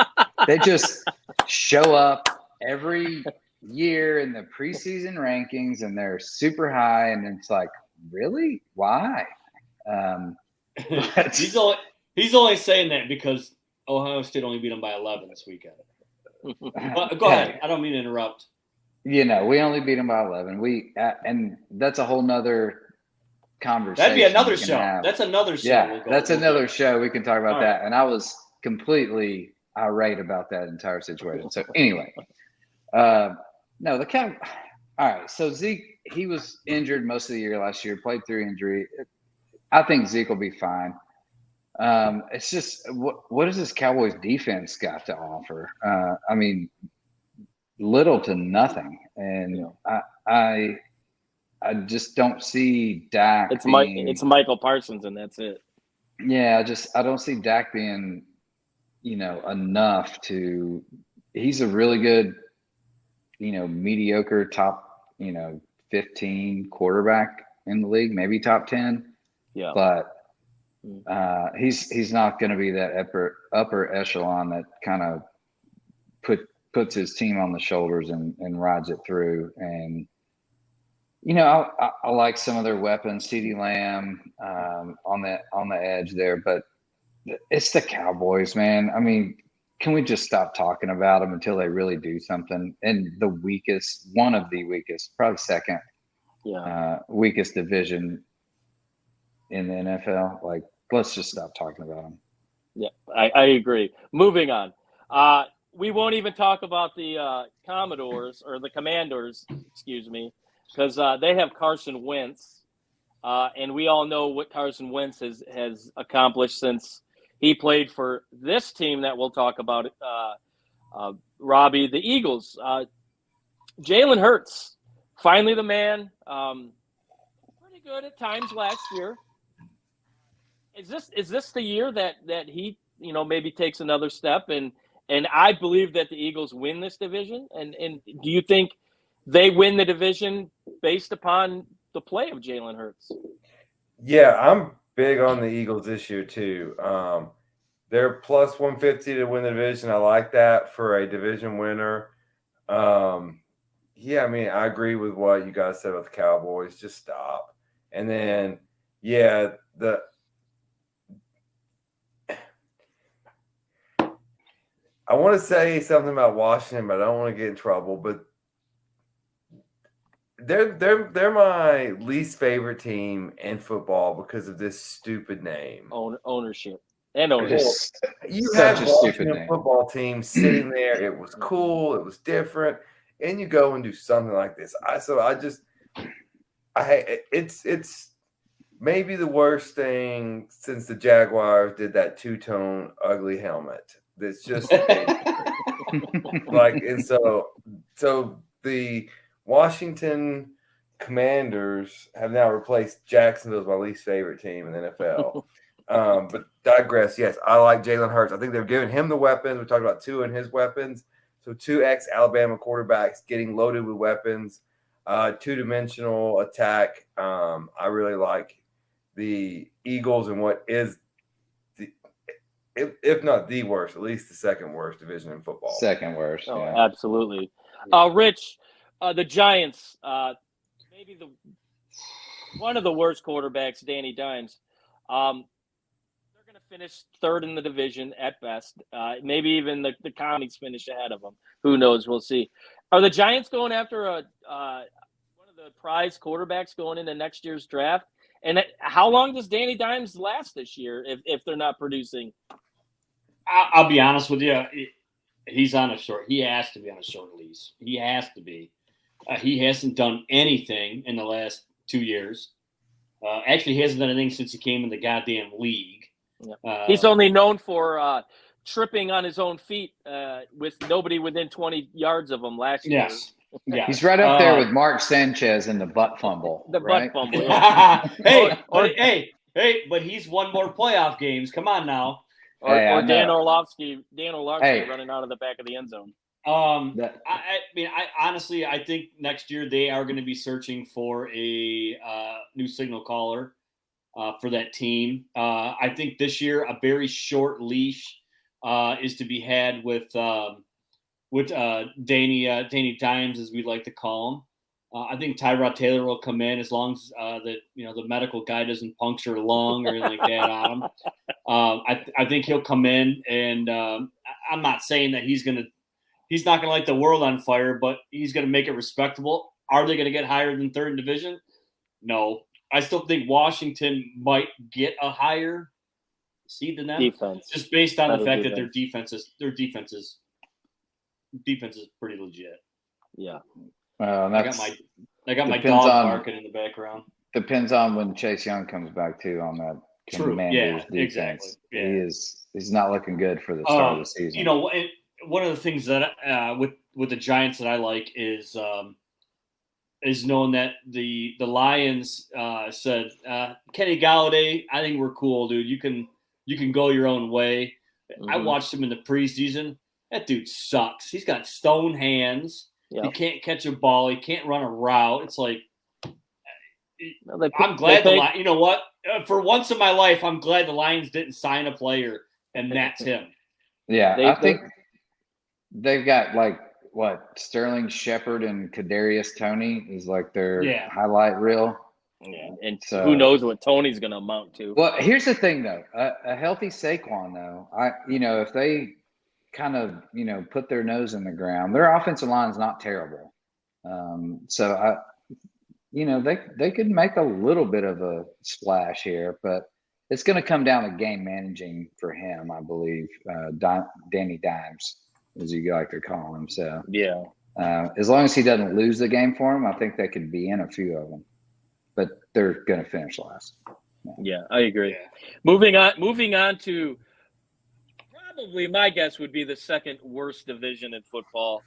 they just show up every year in the preseason rankings and they're super high, and it's like, really? Why? He's only saying that because Ohio State only beat them by 11 this weekend. Go ahead. I don't mean to interrupt. We only beat them by 11. And that's a whole nother conversation. That'd be another we can show. have. That's another show. Yeah, that's another show. We can talk about All that. right. And I was completely irate about that entire situation. So anyway, no, the Cow. All right. So Zeke, he was injured most of the year last year. Played through injury. I think Zeke will be fine. It's just what does this Cowboys defense got to offer? I mean, little to nothing, and I just don't see Dak. It's Michael Parsons, and that's it. Yeah, I don't see Dak being, enough to. He's a really good, mediocre top, 15 quarterback in the league, maybe top 10. Yeah, but he's not going to be that upper echelon that kind of puts his team on the shoulders and rides it through. And I like some of their weapons, CeeDee Lamb on the edge there, but it's the Cowboys, man. I mean, can we just stop talking about them until they really do something? And one of the weakest, probably second weakest division in the NFL. Like, let's just stop talking about them. Yeah, I agree. Moving on. We won't even talk about the Commanders, excuse me, because they have Carson Wentz, and we all know what Carson Wentz has accomplished since he played for this team that we'll talk about, Robbie, the Eagles. Jalen Hurts, finally the man, pretty good at times last year. Is this the year that he maybe takes another step and I believe that the Eagles win this division? And do you think they win the division based upon the play of Jalen Hurts. Yeah, I'm big on the Eagles this year too. They're plus 150 to win the division. I like that for a division winner. Yeah, I mean, I agree with what you guys said about the Cowboys. Just stop. And then, yeah, I want to say something about Washington, but I don't want to get in trouble. But they're my least favorite team in football because of this stupid name. Ownership and ownership. You Such had a stupid Washington name. football team sitting there. It was cool. It was different. And you go and do something like this. It's maybe the worst thing since the Jaguars did that two-tone ugly helmet. That's just like, and so the Washington Commanders have now replaced Jacksonville as my least favorite team in the NFL. But digress. Yes, I like Jalen Hurts. I think they're giving him the weapons. We talked about Tua and his weapons. So 2 ex-Alabama quarterbacks getting loaded with weapons, two-dimensional attack. I really like the Eagles and what is if not the worst, at least the second worst division in football. Second worst. Oh, Yeah. absolutely. Rich, the Giants, maybe one of the worst quarterbacks, Danny Dimes. They're going to finish third in the division at best. Maybe even the Commies finish ahead of them. Who knows? We'll see. Are the Giants going after one of the prize quarterbacks going into next year's draft? And how long does Danny Dimes last this year if they're not producing? I'll be honest with you. He's on a short. He has to be on a short lease. He has to be. He hasn't done anything in the last 2 years. Actually, he hasn't done anything since he came in the goddamn league. Yeah. He's only known for tripping on his own feet with nobody within 20 yards of him last year. Yes. He's right up there with Mark Sanchez in the butt fumble. Butt fumble. Yeah. But he's won more playoff games. Come on now. Or Dan Orlovsky running out of the back of the end zone. I honestly think next year they are going to be searching for a new signal caller for that team. I think this year a very short leash is to be had with Danny Dimes, as we like to call him. I think Tyrod Taylor will come in as long as the medical guy doesn't puncture a lung or anything like that on him. I think he'll come in, and I'm not saying that he's not gonna light the world on fire, but he's gonna make it respectable. Are they gonna get higher than third division? No. I still think Washington might get a higher seed than them, just based on the fact that their defense is pretty legit. Yeah. I got my dog barking in the background. Depends on when Chase Young comes back too on that Commanders defense. Exactly. Yeah. He's not looking good for the start of the season. One of the things that with the Giants that I like is knowing that the Lions said, Kenny Galladay, I think we're cool, dude. You can go your own way. Mm-hmm. I watched him in the preseason. That dude sucks. He's got stone hands. Yep. He can't catch a ball. He can't run a route. It's like I'm glad you know what? For once in my life, I'm glad the Lions didn't sign a player, and that's him. Yeah, I think they've got Sterling Shepard and Kadarius Toney is like their highlight reel. Yeah, and so, who knows what Tony's going to amount to? Well, here's the thing, though. A healthy Saquon, though, if they kind of put their nose in the ground, their offensive line is not terrible. So they could make a little bit of a splash here, but it's going to come down to game managing for him, I believe. Danny Dimes, as you like to call him. So yeah, as long as he doesn't lose the game for him, I think they could be in a few of them, but they're going to finish last. Yeah, I agree. Yeah. Moving on to probably my guess would be the second worst division in football,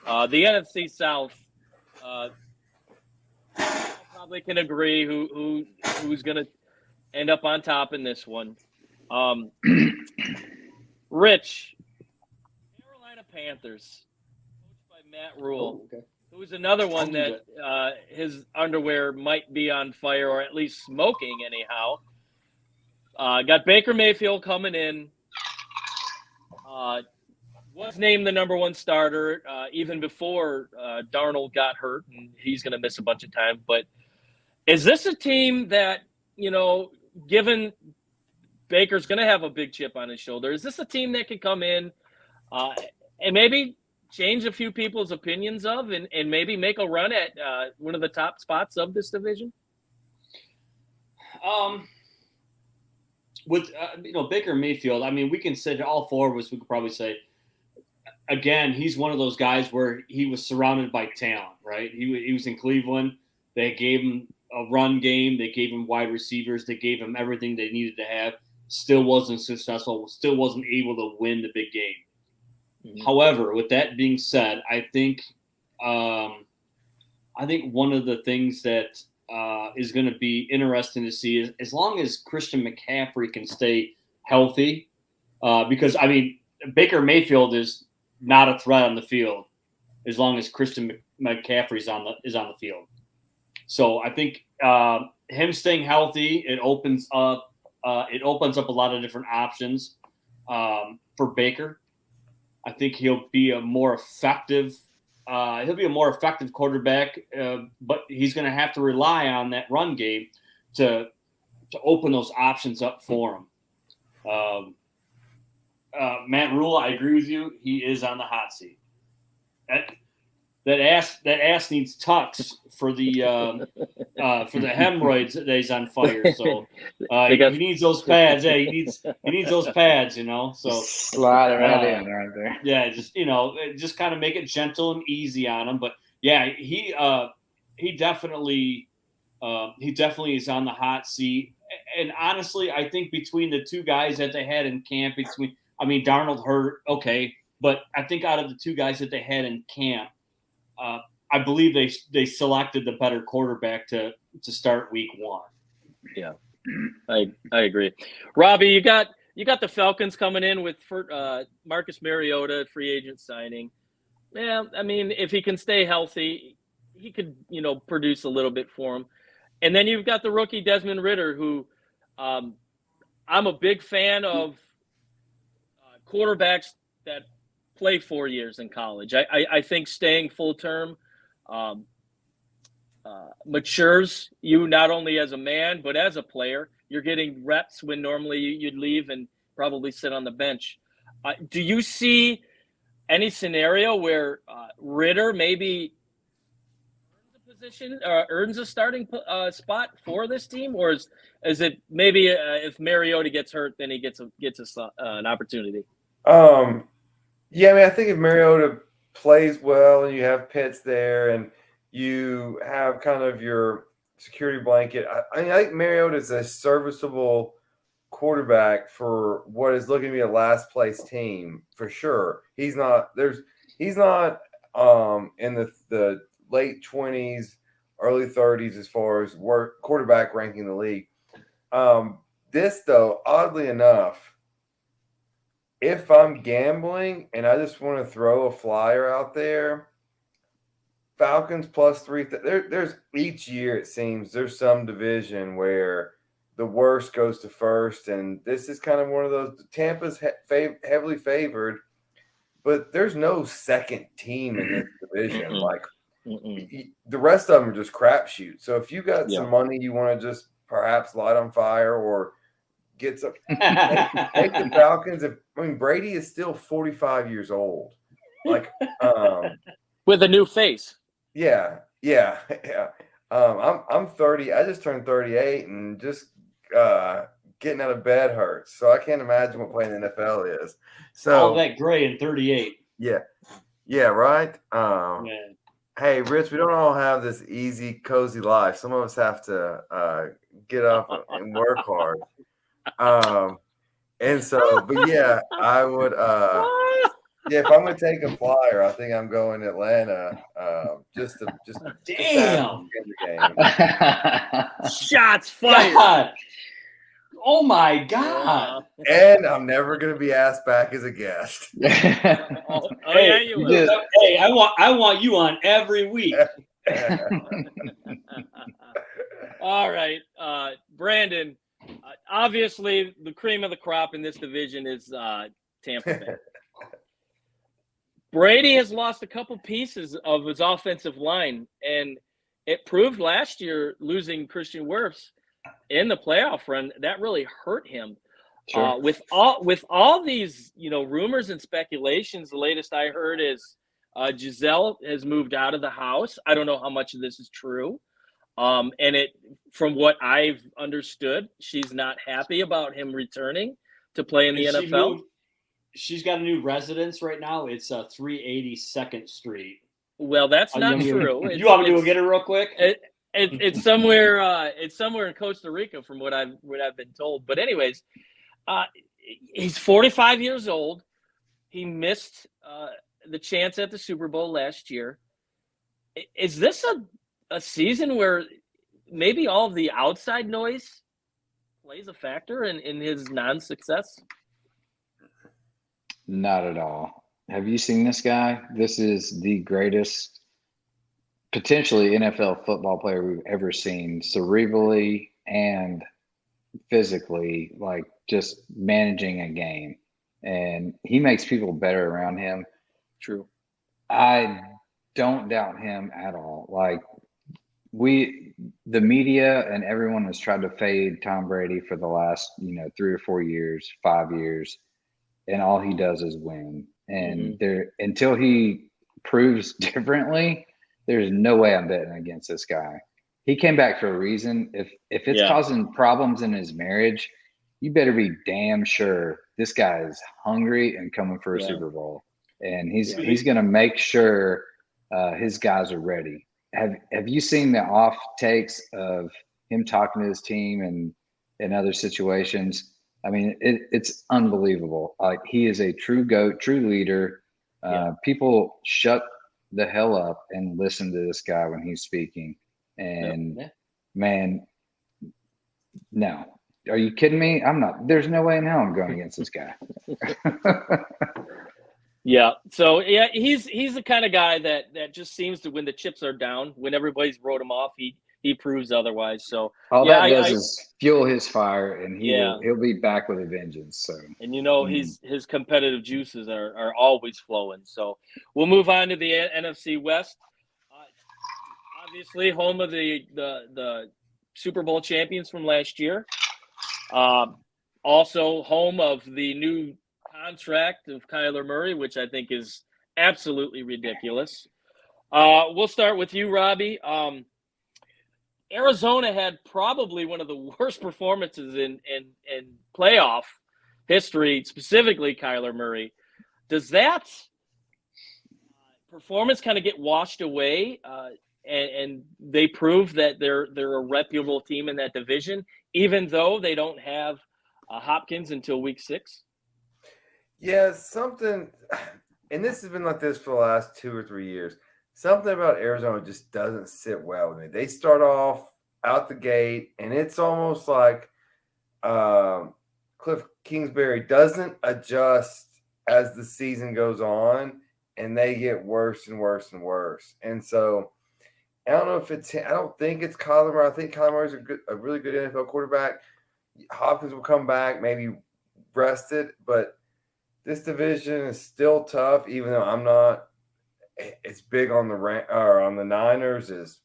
the NFC South. Probably can agree who's going to end up on top in this one. Rich, Carolina Panthers, coached by Matt Rule. who's another one that his underwear might be on fire or at least smoking anyhow. Got Baker Mayfield coming in. Was named the number one starter even before Darnold got hurt, and he's going to miss a bunch of time. But is this a team that, given Baker's going to have a big chip on his shoulder, is this a team that can come in and maybe change a few people's opinions of and maybe make a run at one of the top spots of this division? With Baker Mayfield, I mean, we can say all four of us, we could probably say, again, he's one of those guys where he was surrounded by talent, right? He was in Cleveland. They gave him a run game. They gave him wide receivers. They gave him everything they needed to have. Still wasn't successful. Still wasn't able to win the big game. Mm-hmm. However, with that being said, I think one of the things that is going to be interesting to see is as long as Christian McCaffrey can stay healthy, because I mean Baker Mayfield is not a threat on the field as long as Christian McCaffrey is on the field. So I think him staying healthy, it opens up a lot of different options for Baker. I think he'll be a more effective quarterback, but he's going to have to rely on that run game to open those options up for him. Matt Rule, I agree with you. He is on the hot seat. That ass needs tux for the hemorrhoids that he's on fire. So he needs those pads. Yeah, he needs those pads. So slide it right in right there. Yeah, just kind of make it gentle and easy on him. But yeah, he definitely is on the hot seat. And honestly, I think between the two guys that they had in camp, Darnold hurt, okay, but I think out of the two guys that they had in camp, I believe they selected the better quarterback to start week one. Yeah, I agree. Robbie, you got the Falcons coming in with Marcus Mariota, free agent signing. Yeah, I mean, if he can stay healthy, he could produce a little bit for him. And then you've got the rookie Desmond Ridder, who I'm a big fan of quarterbacks that play 4 years in college. I think staying full term matures you not only as a man but as a player. You're getting reps when normally you'd leave and probably sit on the bench. Do you see any scenario where Ridder maybe earns a starting spot for this team, or is it maybe if Mariota gets hurt, then he gets an opportunity? Yeah, I think if Mariota plays well and you have Pitts there and you have kind of your security blanket, I think Mariota is a serviceable quarterback for what is looking to be a last place team for sure. He's not in the late 20s, early 30s as far as quarterback ranking in the league. This though, oddly enough, if I'm gambling and I just want to throw a flyer out there, Falcons +3. There's each year it seems there's some division where the worst goes to first, and this is kind of one of those. Tampa's heavily favored, but there's no second team in this division. Like the rest of them are just crapshoot. So if you got some money you want to just perhaps light on fire or get some, take the Falcons. Brady is still 45 years old, like with a new face. Yeah. I'm 30. I just turned 38, and just getting out of bed hurts. So I can't imagine what playing the NFL is. So all that gray in 38. Yeah, right. Hey, Rich, we don't all have this easy, cozy life. Some of us have to get up and work hard. And so, but yeah, I would. Yeah, if I'm gonna take a flyer, I think I'm going Atlanta. Just damn. The game. Shots fired. God. Oh my God! And I'm never going to be asked back as a guest. Oh, Hey, yeah, you will. Hey, I want you on every week. All right, Brandon. Obviously, the cream of the crop in this division is Tampa Bay. Brady has lost a couple pieces of his offensive line, and it proved last year losing Christian Wirfs in the playoff run that really hurt him. Sure. With all these rumors and speculations, the latest I heard is Giselle has moved out of the house. I don't know how much of this is true. And from what I've understood, she's not happy about him returning to play in the NFL. She's got a new residence right now. It's 382nd Street. Well, that's not true. You want me to go get her real quick? It's somewhere. It's somewhere in Costa Rica, from what I've been told. But anyways, he's 45 years old. He missed the chance at the Super Bowl last year. Is this a season where maybe all of the outside noise plays a factor in his non-success? Not at all. Have you seen this guy? This is the greatest, potentially NFL football player we've ever seen, cerebrally and physically, like just managing a game. And he makes people better around him. True. I don't doubt him at all. Like, the media and everyone has tried to fade Tom Brady for the last, 3 or 4 years, 5 years. And all he does is win. And until he proves differently, there's no way I'm betting against this guy. He came back for a reason. If it's causing problems in his marriage, you better be damn sure this guy is hungry and coming for a Super Bowl. And he's going to make sure his guys are ready. Have you seen the off takes of him talking to his team and in other situations? I mean, it's unbelievable. Like, he is a true GOAT, true leader. People shut the hell up and listen to this guy when he's speaking. And man, no. Are you kidding me? I'm not. There's no way in hell I'm going against this guy. Yeah. So he's the kind of guy that just seems to, when the chips are down, when everybody's wrote him off, he proves otherwise. So all that does is fuel his fire, and he'll be back with a vengeance. So, and his competitive juices are always flowing. So we'll move on to the NFC West. Obviously, home of the Super Bowl champions from last year. Also home of the new contract of Kyler Murray, which I think is absolutely ridiculous. We'll start with you, Robbie. Arizona had probably one of the worst performances in playoff history, specifically Kyler Murray. Does that performance kind of get washed away, and they prove that they're a reputable team in that division, even though they don't have Hopkins until week 6? Yeah, something, and this has been like this for the last 2 or 3 years. Something about Arizona just doesn't sit well with me. They start off out the gate, and it's almost like Cliff Kingsbury doesn't adjust as the season goes on, and they get worse and worse and worse. And so I don't know if I don't think it's Kyler Murray. I think Kyler Murray's a really good NFL quarterback. Hopkins will come back, maybe rested, but this division is still tough, even though I'm not as big on the Niners as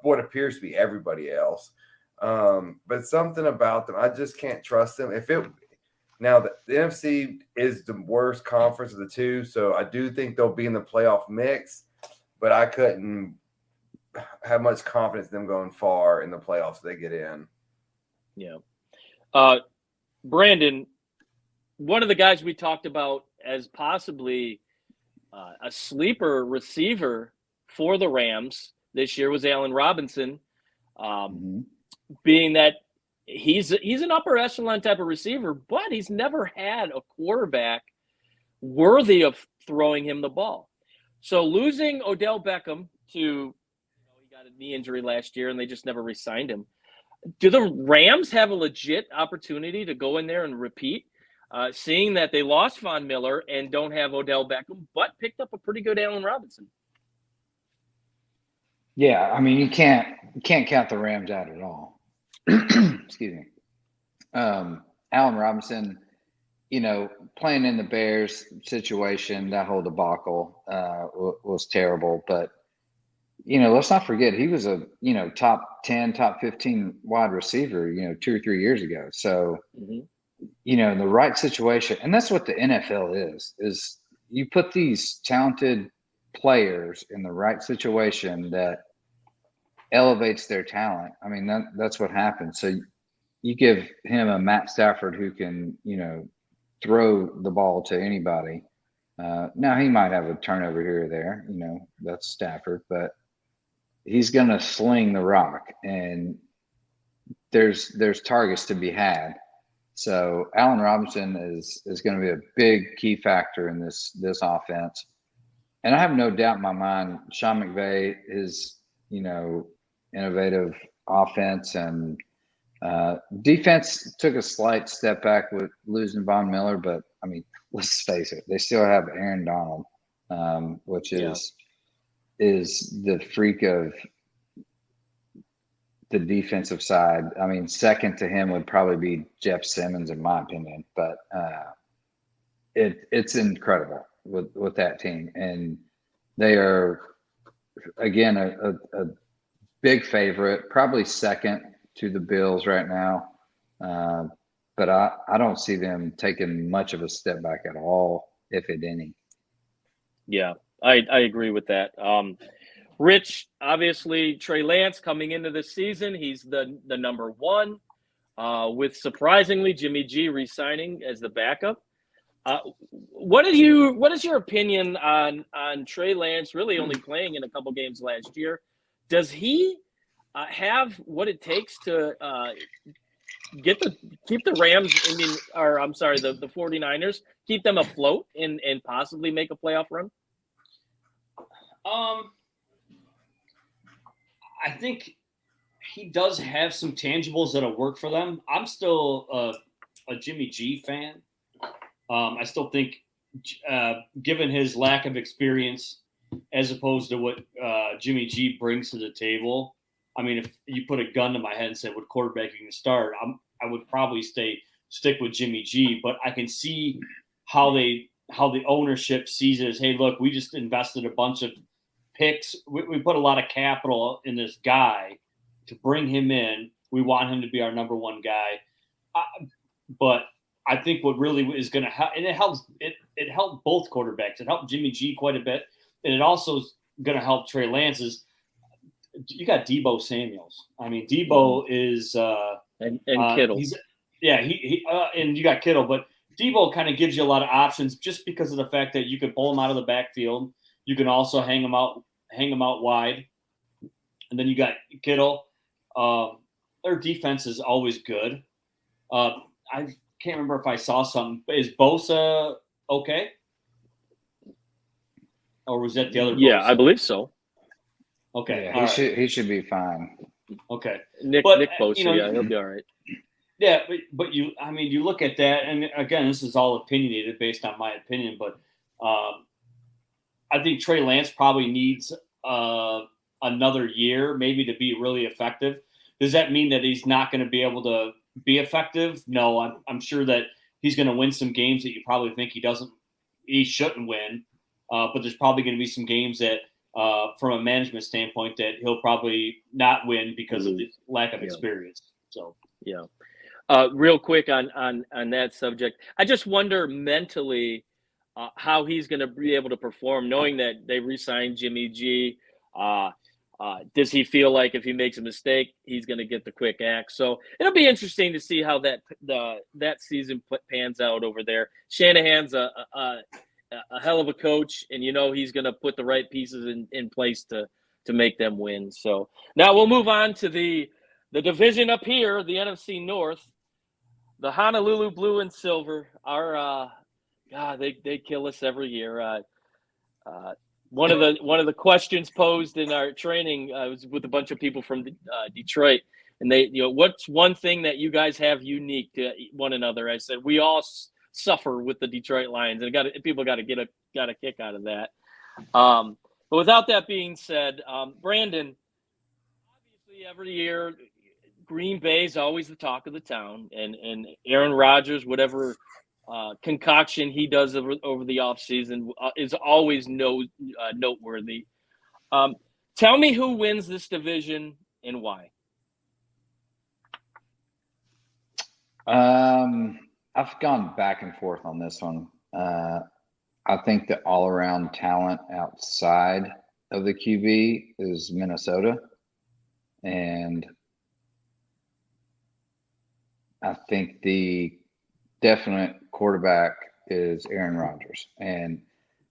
what appears to be everybody else. But something about them, I just can't trust them. Now the NFC is the worst conference of the two, so I do think they'll be in the playoff mix, but I couldn't have much confidence in them going far in the playoffs if they get in. Yeah. Brandon, one of the guys we talked about as possibly a sleeper receiver for the Rams this year was Allen Robinson, being that he's an upper echelon type of receiver, but he's never had a quarterback worthy of throwing him the ball. So losing Odell Beckham to, he got a knee injury last year and they just never re-signed him. Do the Rams have a legit opportunity to go in there and repeat, seeing that they lost Von Miller and don't have Odell Beckham, but picked up a pretty good Allen Robinson? Yeah, I mean, you can't count the Rams out at all. Excuse me. Allen Robinson, playing in the Bears situation, that whole debacle was terrible. But, let's not forget he was a, top 10, top 15 wide receiver, 2 or 3 years ago. So, in the right situation, and that's what the NFL is you put these talented players in the right situation that elevates their talent. I mean, that's what happens. So you give him a Matt Stafford who can, throw the ball to anybody. Now he might have a turnover here or there, that's Stafford, but he's going to sling the rock, and there's targets to be had. So Allen Robinson is going to be a big key factor in this offense. And I have no doubt in my mind, Sean McVay, his, innovative offense and defense took a slight step back with losing Von Miller, but I mean, let's face it, they still have Aaron Donald, which is the freak of the defensive side. I mean, second to him would probably be Jeff Simmons, in my opinion, but it's incredible with that team, and they are again a big favorite, probably second to the Bills right now. But I don't see them taking much of a step back at all, if it any. Yeah, I agree with that. Rich, obviously, Trey Lance coming into the season, he's the number one, with surprisingly Jimmy G re-signing as the backup. What is your opinion on Trey Lance really only playing in a couple games last year? Does he have what it takes to keep the Rams, the 49ers, keep them afloat and possibly make a playoff run? I think he does have some tangibles that'll work for them. I'm still a Jimmy G fan. I still think, given his lack of experience, as opposed to what Jimmy G brings to the table, I mean, if you put a gun to my head and said, "Would quarterbacking to start?" I would probably stick with Jimmy G. But I can see how the ownership sees it as, hey, look, we just invested a bunch of picks. We put a lot of capital in this guy to bring him in. We want him to be our number one guy. But I think what really is going to help, and it helped both quarterbacks. It helped Jimmy G quite a bit, and it also is going to help Trey Lance. Is you got Deebo Samuels. I mean, Deebo is and Kittle. And you got Kittle, but Deebo kind of gives you a lot of options just because of the fact that you can pull him out of the backfield. You can also hang him out wide, and then you got Kittle. Their defense is always good. I can't remember if I saw something. Is Bosa okay? Or was that the other Bosa? Yeah, I believe so. Okay. Yeah, he should be fine. Okay. Nick Bosa, he'll be all right. Yeah, but you look at that, and again, this is all opinionated based on my opinion, but I think Trey Lance probably needs another year maybe to be really effective. Does that mean that he's not going to be able to be effective? No, I'm sure that he's going to win some games that you probably think he shouldn't win. But there's probably going to be some games that, from a management standpoint, that he'll probably not win because of the lack of experience. So yeah. Real quick on that subject, I just wonder mentally how he's going to be able to perform, knowing that they re-signed Jimmy G. Does he feel like if he makes a mistake, he's going to get the quick axe? So it'll be interesting to see how that season pans out over there. Shanahan's a hell of a coach, and he's going to put the right pieces in place to make them win. So now we'll move on to the division up here, the NFC North. The Honolulu Blue and Silver are they kill us every year. One of the questions posed in our training was with a bunch of people from Detroit And they, what's one thing that you guys have unique to one another? I said we all suffer with the Detroit Lions, and people got to get a kick out of that. But without that being said, Brandon, obviously every year Green Bay is always the talk of the town, and Aaron Rodgers, whatever concoction he does over the offseason is always noteworthy. Tell me who wins this division and why. I've gone back and forth on this one. I think the all-around talent outside of the QB is Minnesota, and I think the definite quarterback is Aaron Rodgers. And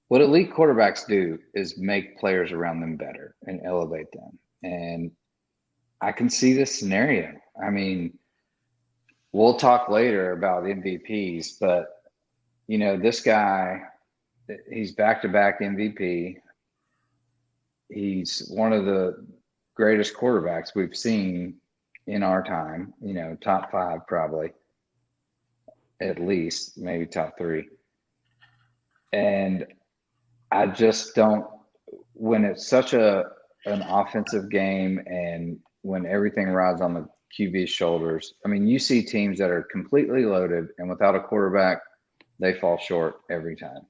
what elite quarterbacks do is make players around them better and elevate them. And I can see this scenario. I mean, we'll talk later about MVPs, but, this guy, he's back-to-back MVP. He's one of the greatest quarterbacks we've seen in our time, top 5 probably, at least, maybe top 3. And I just don't, when it's such an offensive game and when everything rides on the QB's shoulders, I mean, you see teams that are completely loaded and without a quarterback, they fall short every time.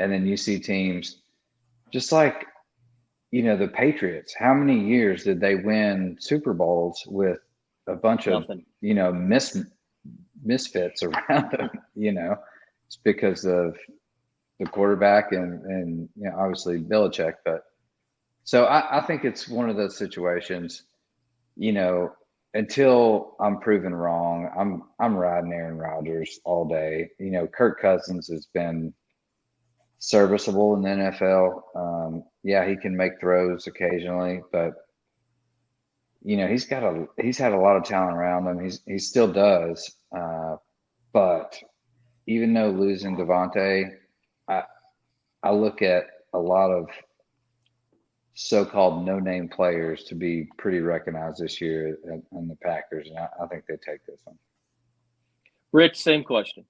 And then you see teams just like, the Patriots, how many years did they win Super Bowls with a bunch of, misfits around them? It's because of the quarterback and obviously Belichick. But so I think it's one of those situations, until I'm proven wrong, I'm riding Aaron Rodgers all day. Kirk Cousins has been serviceable in the NFL. He can make throws occasionally, but he's had a lot of talent around him. He still does. But even though losing Devontae, I look at a lot of so-called no-name players to be pretty recognized this year in the Packers, and I think they take this one. Rich, same question.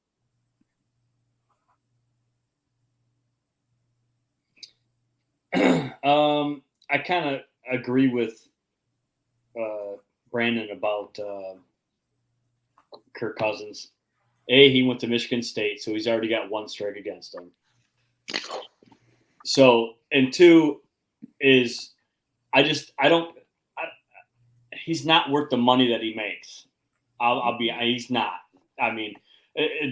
I kind of agree with Brandon about Kirk Cousins. He went to Michigan State, so he's already got 1 strike against him. So, and 2 is he's not worth the money that he makes. He's not. I mean,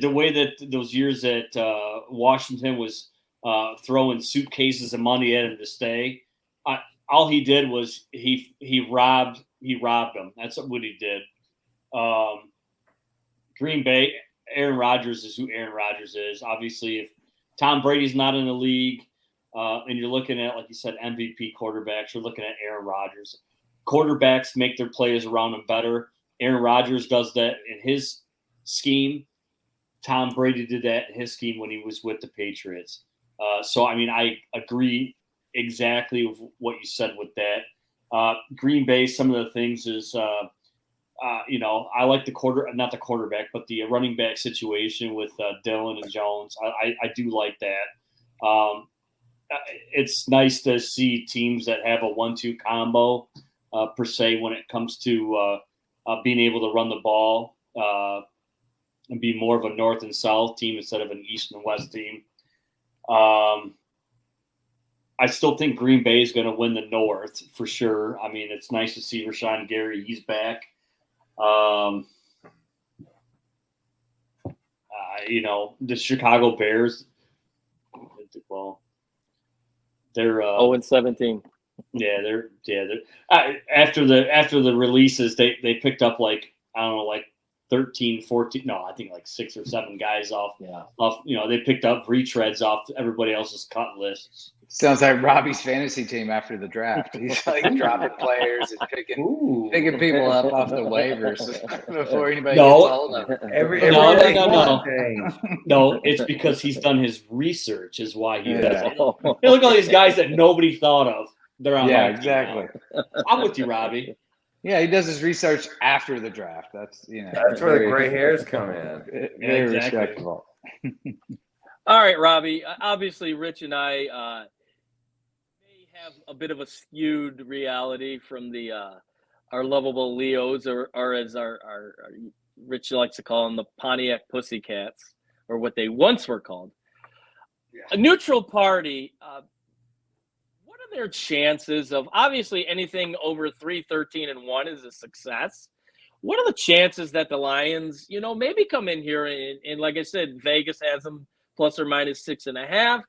the way that those years that Washington was throwing suitcases of money at him to stay, all he did was he robbed them. That's what he did. Green Bay, Aaron Rodgers is who Aaron Rodgers is. Obviously, if Tom Brady's not in the league, and you're looking at, like you said, MVP quarterbacks, you're looking at Aaron Rodgers. Quarterbacks make their players around them better. Aaron Rodgers does that in his scheme. Tom Brady did that in his scheme when he was with the Patriots. So, I mean, I agree exactly with what you said with that. Green Bay, some of the things is, I like not the quarterback, but the running back situation with Dillon and Jones. I do like that. It's nice to see teams that have a 1-2 combo, per se, when it comes to being able to run the ball and be more of a north and south team instead of an east and west team. I still think Green Bay is going to win the North for sure. I mean, it's nice to see Rashawn Gary. He's back. The Chicago Bears, well, they're 0-17. Yeah, they're after the releases, they picked up like 13, 14, no, I think like 6 or 7 guys off. They picked up retreads off everybody else's cut lists. Sounds like Robbie's fantasy team after the draft. He's like dropping players and picking people up off the waivers before anybody gets hold of them. No, it's because he's done his research is why he does it. Look at all these guys that nobody thought of. They're on. Yeah, exactly. I'm with you, Robbie. Yeah, he does his research after the draft. That's That's where the gray hairs come in. Very exactly. respectable. All right, Robbie. Obviously, Rich and I may have a bit of a skewed reality from the our lovable Leos, or as our Rich likes to call them, the Pontiac Pussycats, or what they once were called. A neutral party. What are their chances of, obviously anything over 3-13-1 is a success? What are the chances that the Lions, maybe come in here and like I said, Vegas has them plus or minus 6.5?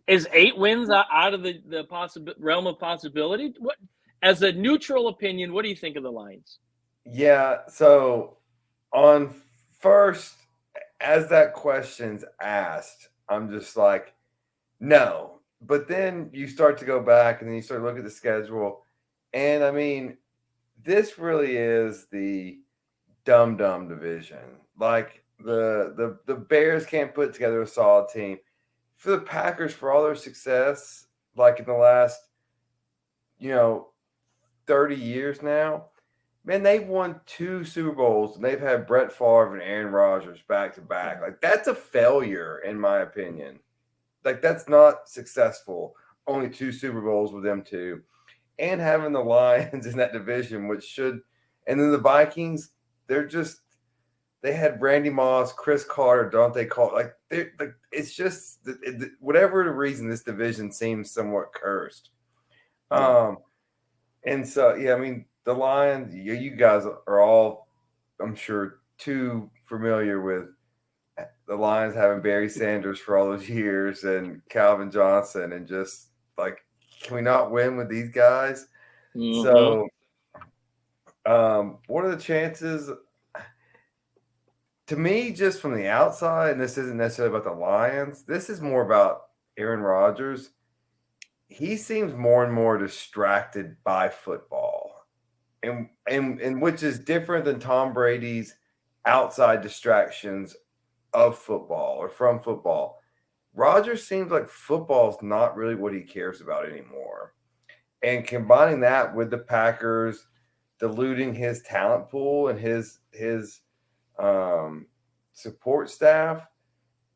Is 8 wins out of the realm of possibility? What, as a neutral opinion, what do you think of the Lions? Yeah. So on first, as that question's asked, I'm just like, no. But then you start to go back and then you start looking at the schedule. And I mean, this really is the dumb division. Like the Bears can't put together a solid team. For the Packers, for all their success, like in the last, 30 years now, man, they've won 2 Super Bowls and they've had Brett Favre and Aaron Rodgers back to back. Like, that's a failure, in my opinion. Like, that's not successful. Only 2 Super Bowls with them two. And having the Lions in that division, which should – and then the Vikings, they had Randy Moss, Chris Carter, Dante Carter. Like, it's just – whatever the reason, this division seems somewhat cursed. And so, yeah, I mean, the Lions, you guys are all, I'm sure, too familiar with the Lions having Barry Sanders for all those years and Calvin Johnson, and just like, can we not win with these guys? Mm-hmm. So, what are the chances? To me, just from the outside, and this isn't necessarily about the Lions, this is more about Aaron Rodgers. He seems more and more distracted by football, and which is different than Tom Brady's outside distractions of football or from football. Rodgers seems like football is not really what he cares about anymore. And combining that with the Packers diluting his talent pool and his support staff,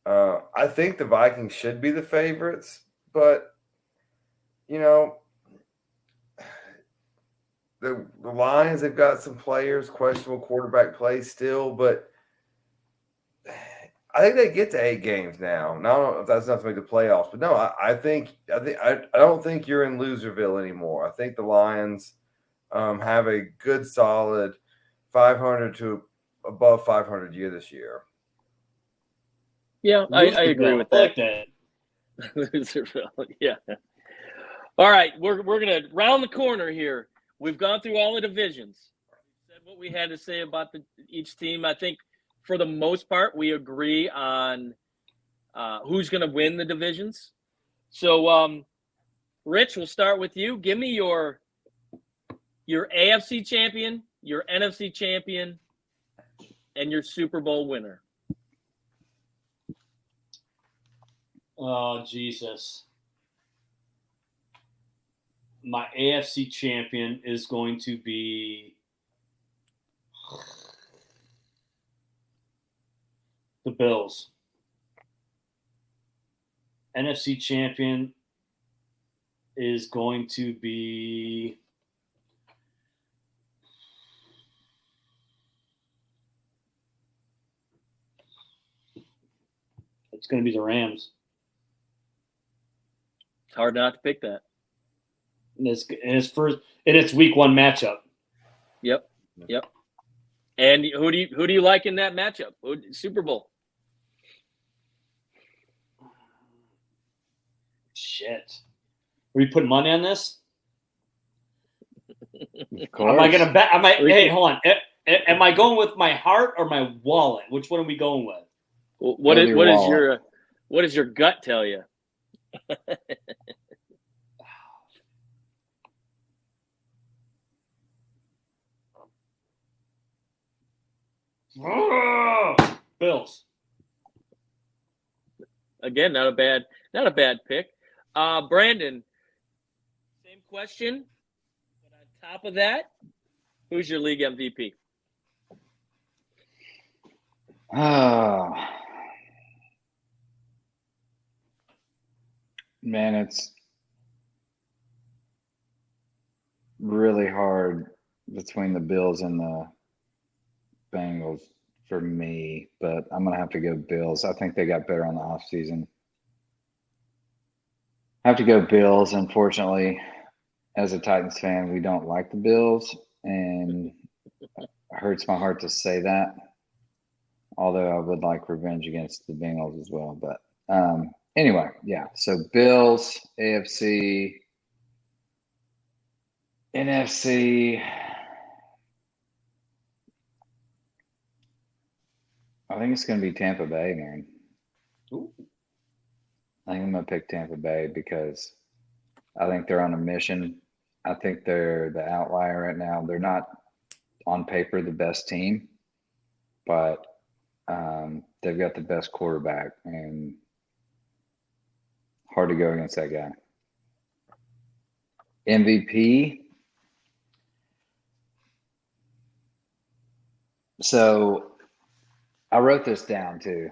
I think the Vikings should be the favorites, but the Lions have got some players, questionable quarterback play still, but I think they get to 8 games now. Now, I don't know if that's enough to make the playoffs, but no, I don't think you're in loserville anymore. I think the Lions have a good, solid 500 to above 500 year this year. Yeah, I agree with that. Loserville, yeah. All right, we're going to round the corner here. We've gone through all the divisions. We said what we had to say about each team. I think for the most part, we agree on who's going to win the divisions. So, Rich, we'll start with you. Give me your AFC champion, your NFC champion, and your Super Bowl winner. Oh, Jesus. My AFC champion is going to be the Bills. NFC champion is going to be it's going to be the Rams. It's hard not to pick that. And it's week 1 matchup. Yep. And who do you like in that matchup? Super Bowl. Shit. Are we putting money on this? Of course. Am I going to bet? Hey, hold on. Am I going with my heart or my wallet? Which one are we going with? What does your gut tell you? Bills. Again, not a bad pick. Brandon, same question, but on top of that, who's your league MVP? Oh, man, it's really hard between the Bills and the Bengals for me, but I'm going to have to go Bills. I think they got better on the offseason. I have to go Bills. Unfortunately, as a Titans fan, we don't like the Bills, and it hurts my heart to say that, although I would like revenge against the Bengals as well. But anyway, yeah, so Bills, AFC, NFC. I think it's going to be Tampa Bay, man. Ooh. I think I'm going to pick Tampa Bay because I think they're on a mission. I think they're the outlier right now. They're not on paper the best team, but they've got the best quarterback, and hard to go against that guy. MVP. So I wrote this down too.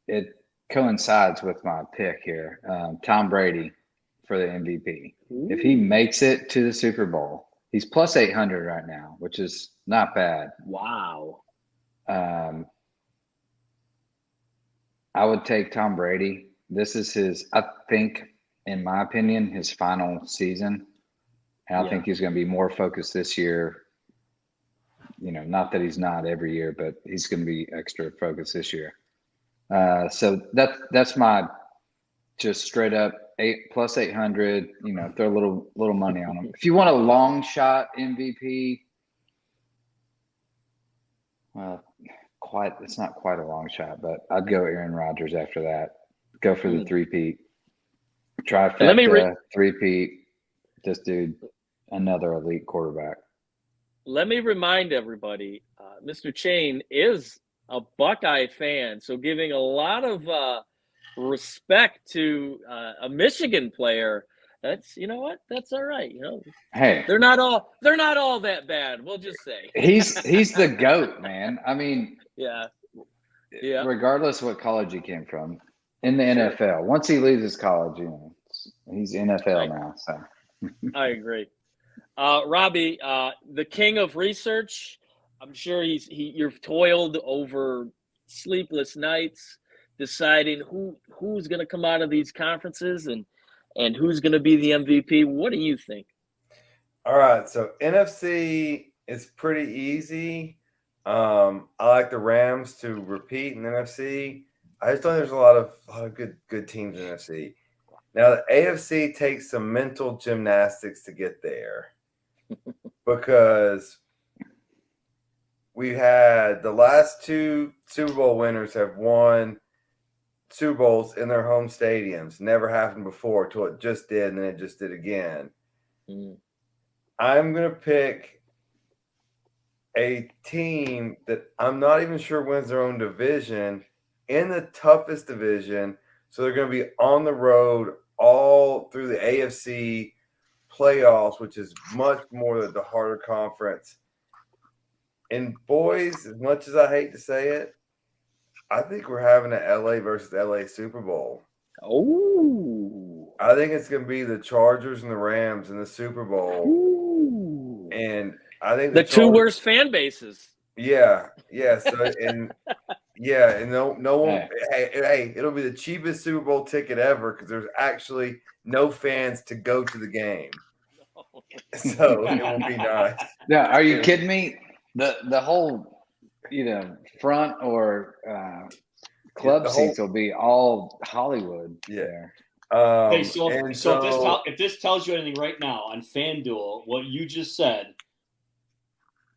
It coincides with my pick here. Tom Brady for the MVP. Ooh. If he makes it to the Super Bowl, he's plus 800 right now, which is not bad. Wow. I would take Tom Brady. This is his, I think, in my opinion, his final season. And I think he's going to be more focused this year. You know, not that he's not every year, but he's going to be extra focused this year. So that's my just straight up plus 800. You know, throw a little money on him. If you want a long shot MVP, well, it's not quite a long shot, but I'd go Aaron Rodgers after that. Go for the three-peat. Trifecta, three-peat. This dude, another elite quarterback. Let me remind everybody, Mr. Chain is a Buckeye fan, so giving a lot of respect to a Michigan player. That's, you know what? That's all right. You know, hey, they're not all that bad. We'll just say he's the GOAT, man. I mean, yeah. Regardless of what college he came from, in the NFL, once he leaves his college, you know, he's NFL now. So I agree. Robbie, the king of research. I'm sure you've toiled over sleepless nights deciding who's going to come out of these conferences and who's going to be the MVP. What do you think? All right, so NFC is pretty easy. I like the Rams to repeat in the NFC. I just think there's a lot of good teams in the NFC. Now the AFC takes some mental gymnastics to get there because we had the last two Super Bowl winners have won Super Bowls in their home stadiums. Never happened before till it just did, and then it just did again. I'm going to pick a team that I'm not even sure wins their own division in the toughest division. So they're going to be on the road all through the AFC playoffs, which is much more the harder conference. And boys, as much as I hate to say it, I think we're having an LA versus LA Super Bowl. Oh, I think it's going to be the Chargers and the Rams in the Super Bowl. Ooh. And I think the two worst fan bases. Yeah. So and no one. Hey, it'll be the cheapest Super Bowl ticket ever because there's actually no fans to go to the game. So it will be nice. Yeah, are you kidding me? The whole, front or club seats will be all Hollywood. Yeah. Okay, if this tells you anything right now on FanDuel, what you just said,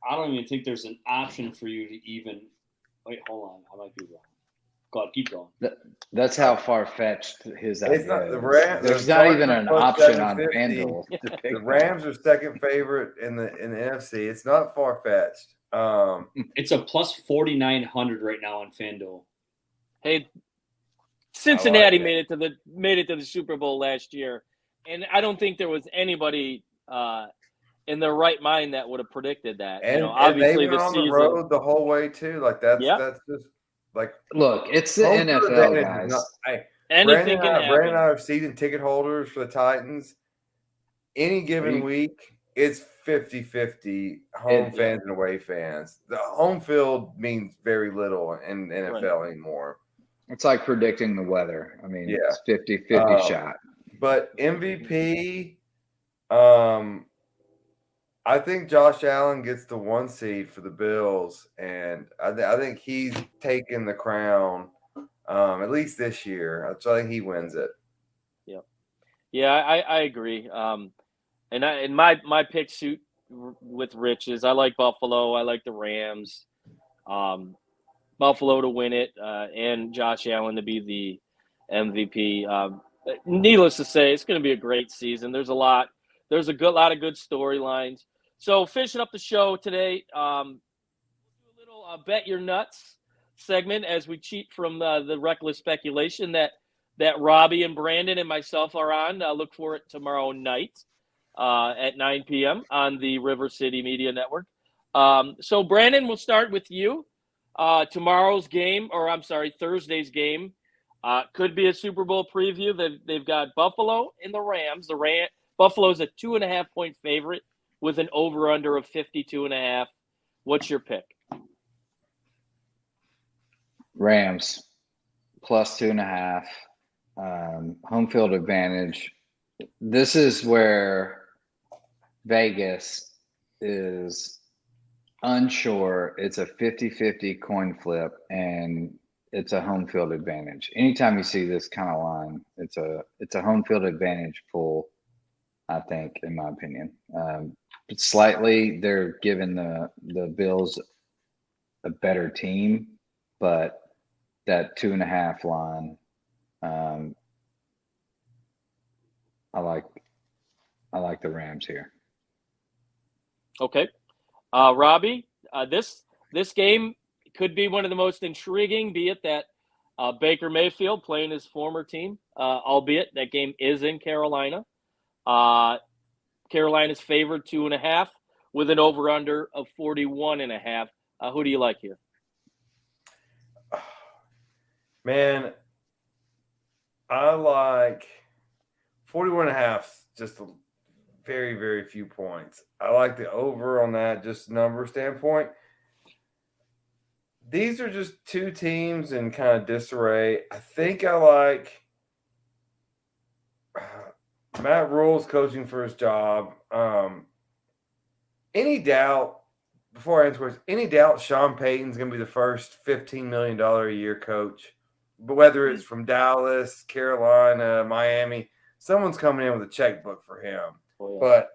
I don't even think there's an option for you to even wait. Hold on, I might be wrong. Go ahead, keep going. That's how far-fetched his idea is. There's not even an option on FanDuel. The Rams are second favorite in the NFC. It's not far-fetched. It's a plus 4,900 right now on FanDuel. Hey, Cincinnati made it to the Super Bowl last year, And I don't think there was anybody in their right mind that would have predicted that. And, obviously and they went the on season. the road the whole way too. Like that's just like Look, it's the home field NFL, advantage guys. is not- hey, Anything can happen. Brandon and I are season ticket holders for the Titans. Any given week, it's 50-50 home fans and away fans. The home field means very little in NFL anymore. It's like predicting the weather. I mean, it's 50-50 shot. But MVP, I think Josh Allen gets the 1 seed for the Bills, and I think he's taken the crown at least this year. So I think he wins it. Yeah, I agree. And my pick suit with Rich is I like Buffalo. I like the Rams. Buffalo to win it, and Josh Allen to be the MVP. Needless to say, it's going to be a great season. There's a lot of good storylines. So finishing up the show today, we'll do a little bet your nuts segment as we cheat from the reckless speculation that Robbie and Brandon and myself are on. Look for it tomorrow night at 9 p.m. on the RiverCity-Media Network. So Brandon, we'll start with you. Thursday's game could be a Super Bowl preview. They've got Buffalo and the Rams. Buffalo's a 2.5-point favorite with an over-under of 52.5. What's your pick? Rams plus 2.5. Home field advantage. This is where Vegas is unsure. It's a 50-50 coin flip, and it's a home field advantage. Anytime you see this kind of line, it's a home field advantage pull, I think, in my opinion. Slightly, they're giving the Bills a better team, but that 2.5 line, I like the Rams here. Okay, Robbie, this game could be one of the most intriguing, be it that Baker Mayfield playing his former team, albeit that game is in Carolina. Carolina's favored 2.5 with an over-under of 41.5. Who do you like here? Man, I like 41.5, just a very, very few points. I like the over on that, just number standpoint. These are just two teams in kind of disarray. I think I like Matt Rule's coaching for his job. Any doubt, before I answer questions, any doubt Sean Payton's going to be the first $15 million a year coach? But whether it's from Dallas, Carolina, Miami, someone's coming in with a checkbook for him. Oh, yeah. But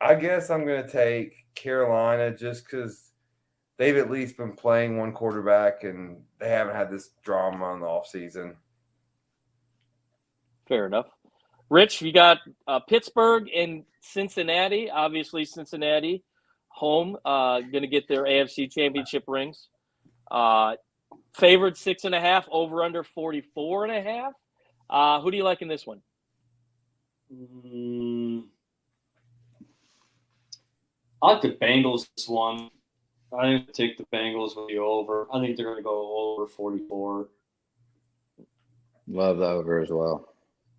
I guess I'm going to take Carolina just because they've at least been playing one quarterback and they haven't had this drama in the offseason. Fair enough. Rich, you got Pittsburgh and Cincinnati. Obviously, Cincinnati home, going to get their AFC championship rings. Favored 6.5, over under 44.5. Who do you like in this one? I like the Bengals this one. I think to take the Bengals with the over. I think they're going to go over 44. Love the over as well.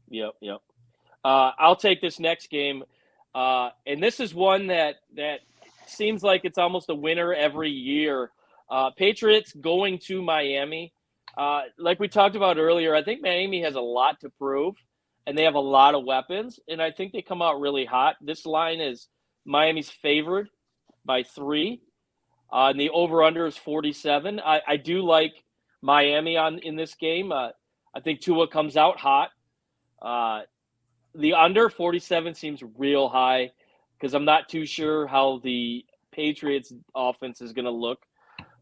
Yep. I'll take this next game. And this is one that seems like it's almost a winner every year. Patriots going to Miami. Like we talked about earlier, I think Miami has a lot to prove, and they have a lot of weapons, and I think they come out really hot. This line is Miami's favored by 3. And the over-under is 47. I do like Miami in this game. I think Tua comes out hot. The under 47 seems real high because I'm not too sure how the Patriots offense is going to look.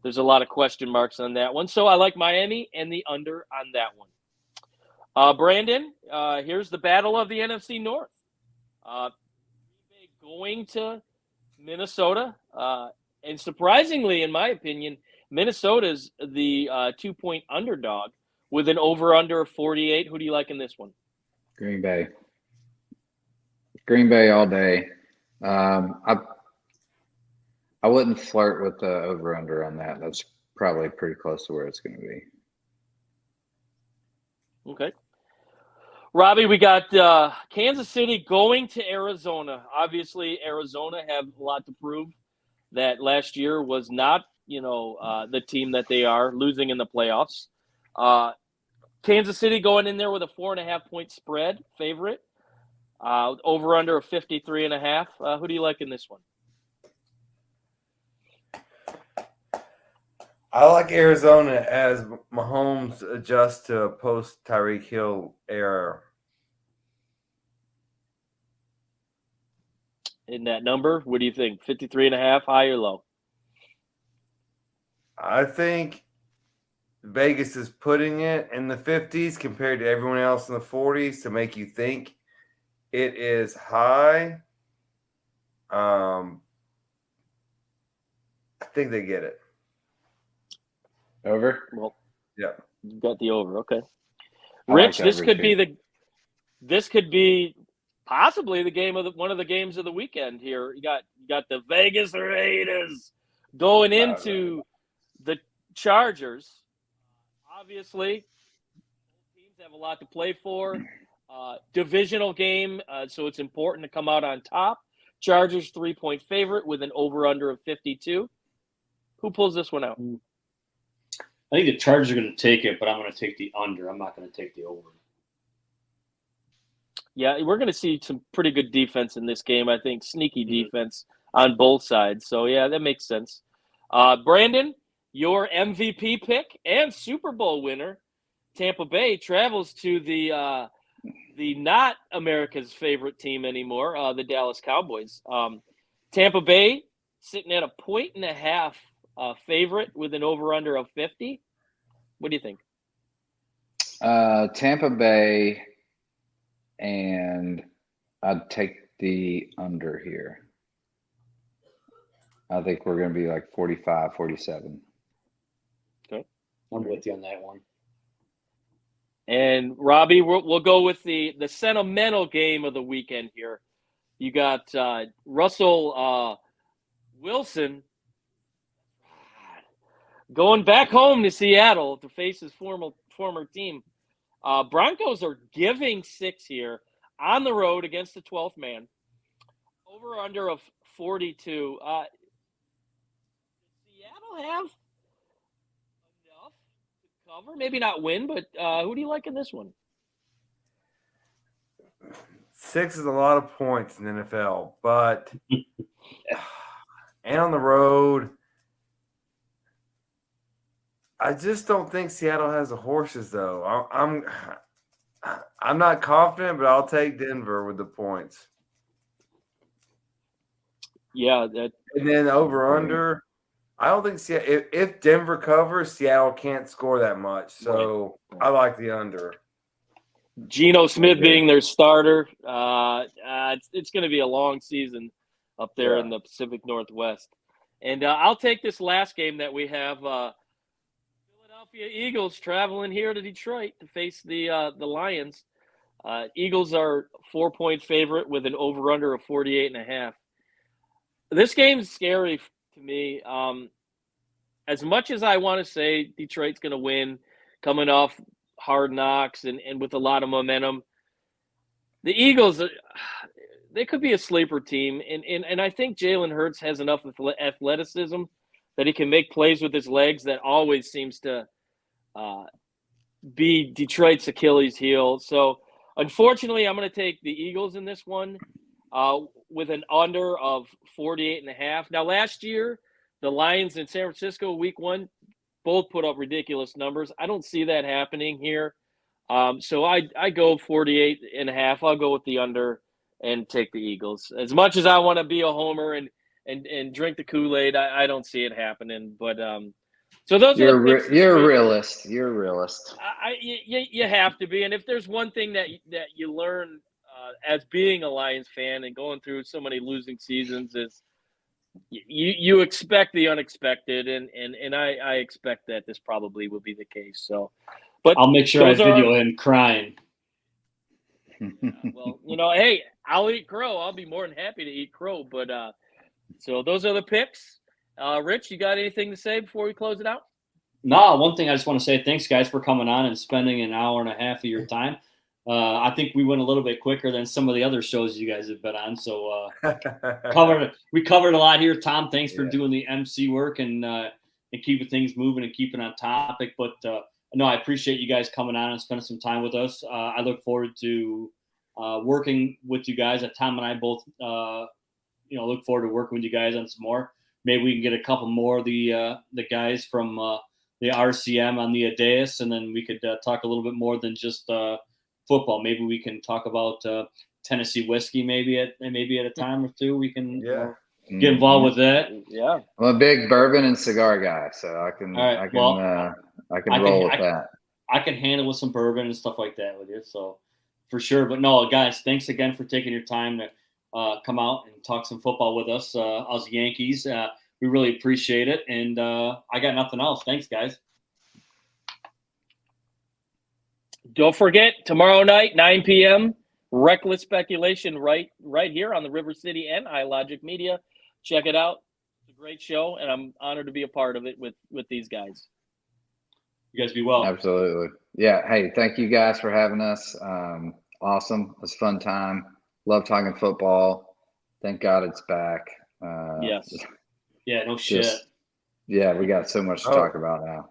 There's a lot of question marks on that one. So I like Miami and the under on that one. Brandon, here's the battle of the NFC North. Going to Minnesota. And surprisingly, in my opinion, Minnesota's the 2-point underdog with an over-under of 48. Who do you like in this one? Green Bay. Green Bay all day. I wouldn't flirt with the over-under on that. That's probably pretty close to where it's going to be. Okay. Robbie, we got Kansas City going to Arizona. Obviously, Arizona have a lot to prove. That last year was not, the team that they are, losing in the playoffs. Kansas City going in there with a 4.5-point spread favorite. Over under of 53.5. Who do you like in this one? I like Arizona as Mahomes adjusts to a post Tyreek Hill era. In that number, what do you think? 53.5, high or low? I think Vegas is putting it in the 50s compared to everyone else in the 40s to make you think it is high. I think they get it. Over? Well, yeah, you got the over. Okay, like Rich, this over could be possibly one of the games of the weekend here. You got the Vegas Raiders going into the Chargers. Obviously, both teams have a lot to play for. Divisional game, so it's important to come out on top. Chargers 3-point favorite with an over-under of 52. Who pulls this one out? I think the Chargers are going to take it, but I'm going to take the under. I'm not going to take the over. Yeah, we're going to see some pretty good defense in this game. I think sneaky defense on both sides. So, yeah, that makes sense. Brandon, your MVP pick and Super Bowl winner, Tampa Bay, travels to the not America's favorite team anymore, the Dallas Cowboys. Tampa Bay sitting at a 1.5 favorite with an over-under of 50. What do you think? Tampa Bay, and I'd take the under here. I think we're going to be like 45, 47. Okay. I'm with you on that one. And Robbie, we'll go with the sentimental game of the weekend here. You got Russell Wilson going back home to Seattle to face his former team. Broncos are giving 6 here on the road against the 12th man. Over under of 42. Seattle have enough to cover, maybe not win, but who do you like in this one? 6 is a lot of points in the NFL, but and on the road, I just don't think Seattle has the horses, though. I'm not confident, but I'll take Denver with the points. Yeah, and then over under. I don't think Seattle. If Denver covers, Seattle can't score that much. So I like the under. Geno Smith being their starter, it's going to be a long season up there in the Pacific Northwest. And I'll take this last game that we have. Philadelphia Eagles traveling here to Detroit to face the Lions. Eagles are 4-point favorite with an over-under of 48.5. This game's scary to me. As much as I want to say Detroit's going to win, coming off hard knocks and with a lot of momentum, the Eagles, they could be a sleeper team. And I think Jalen Hurts has enough athleticism that he can make plays with his legs that always seems to be Detroit's Achilles heel. So, unfortunately, I'm going to take the Eagles in this one with an under of 48.5. Now, last year, the Lions in San Francisco, week 1, both put up ridiculous numbers. I don't see that happening here. So I go 48.5. I'll go with the under and take the Eagles. As much as I want to be a homer and drink the Kool-Aid, I don't see it happening. But so those are the picks. You're a realist. You're a realist. You have to be. And if there's one thing that you learn as being a Lions fan and going through so many losing seasons is you expect the unexpected, and I expect that this probably will be the case. So, but I'll make sure I video him crying. Well, hey, I'll eat crow. I'll be more than happy to eat crow. But so those are the picks. Rich, you got anything to say before we close it out? No, one thing I just want to say, thanks guys for coming on and spending an hour and a half of your time. I think we went a little bit quicker than some of the other shows you guys have been on. So we covered a lot here. Tom, thanks for doing the MC work and keeping things moving and keeping on topic. But no, I appreciate you guys coming on and spending some time with us. I look forward to working with you guys. Tom and I both, look forward to working with you guys on some more. Maybe we can get a couple more of the guys from the RCM on the Adeus, and then we could talk a little bit more than just football. Maybe we can talk about Tennessee whiskey. Maybe at a time or two we can get involved with that. Yeah, I'm a big bourbon and cigar guy, so I can roll with that. I can handle with some bourbon and stuff like that with you, so for sure. But no, guys, thanks again for taking your time to come out and talk some football with us Yankees. We really appreciate it, and I got nothing else. Thanks, guys. Don't forget, tomorrow night, 9 p.m., Reckless Speculation right here on the River City and iLogic Media. Check it out. It's a great show, and I'm honored to be a part of it with these guys. You guys be well. Absolutely. Yeah. Hey, thank you guys for having us. Awesome. It was a fun time. Love talking football. Thank God it's back. Yes. Yeah, no shit. Yeah, we got so much to talk about now.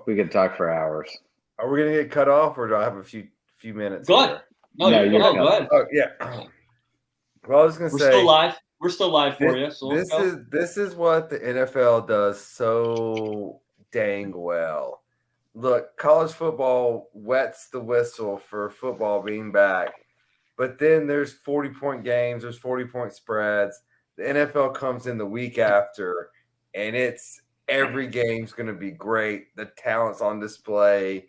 We could talk for hours. Are we gonna get cut off, or do I have a few minutes? Go ahead. No, go ahead. Oh yeah. Well, I was gonna say we're still live. We're still live for you. So this is what the NFL does so dang well. Look, college football wets the whistle for football being back, but then there's 40-point games, there's 40-point spreads. The NFL comes in the week after, and every game's going to be great. The talent's on display.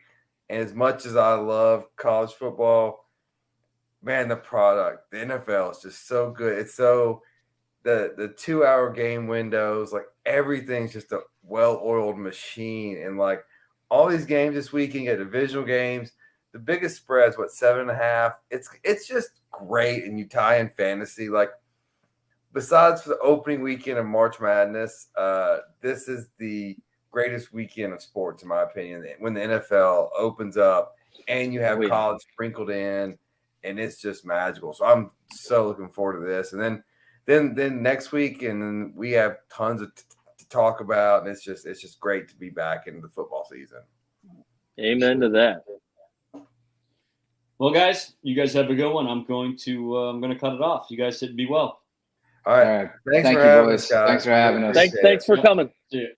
And as much as I love college football, man, the product, the NFL is just so good. It's so the 2-hour game windows, like everything's just a well-oiled machine. And like all these games this weekend, at divisional games, the biggest spread's 7.5. It's just great. And you tie in fantasy, like, besides for the opening weekend of March Madness, this is the greatest weekend of sports, in my opinion, when the NFL opens up and you have college sprinkled in, and it's just magical. So I'm so looking forward to this. And then next week, and then we have tons to talk about, and it's just great to be back in the football season. Amen to that. Well, guys, you guys have a good one. I'm going to cut it off. You guys said be well. All right. Thank you, boys. Thanks for having us. Thanks for coming. See you.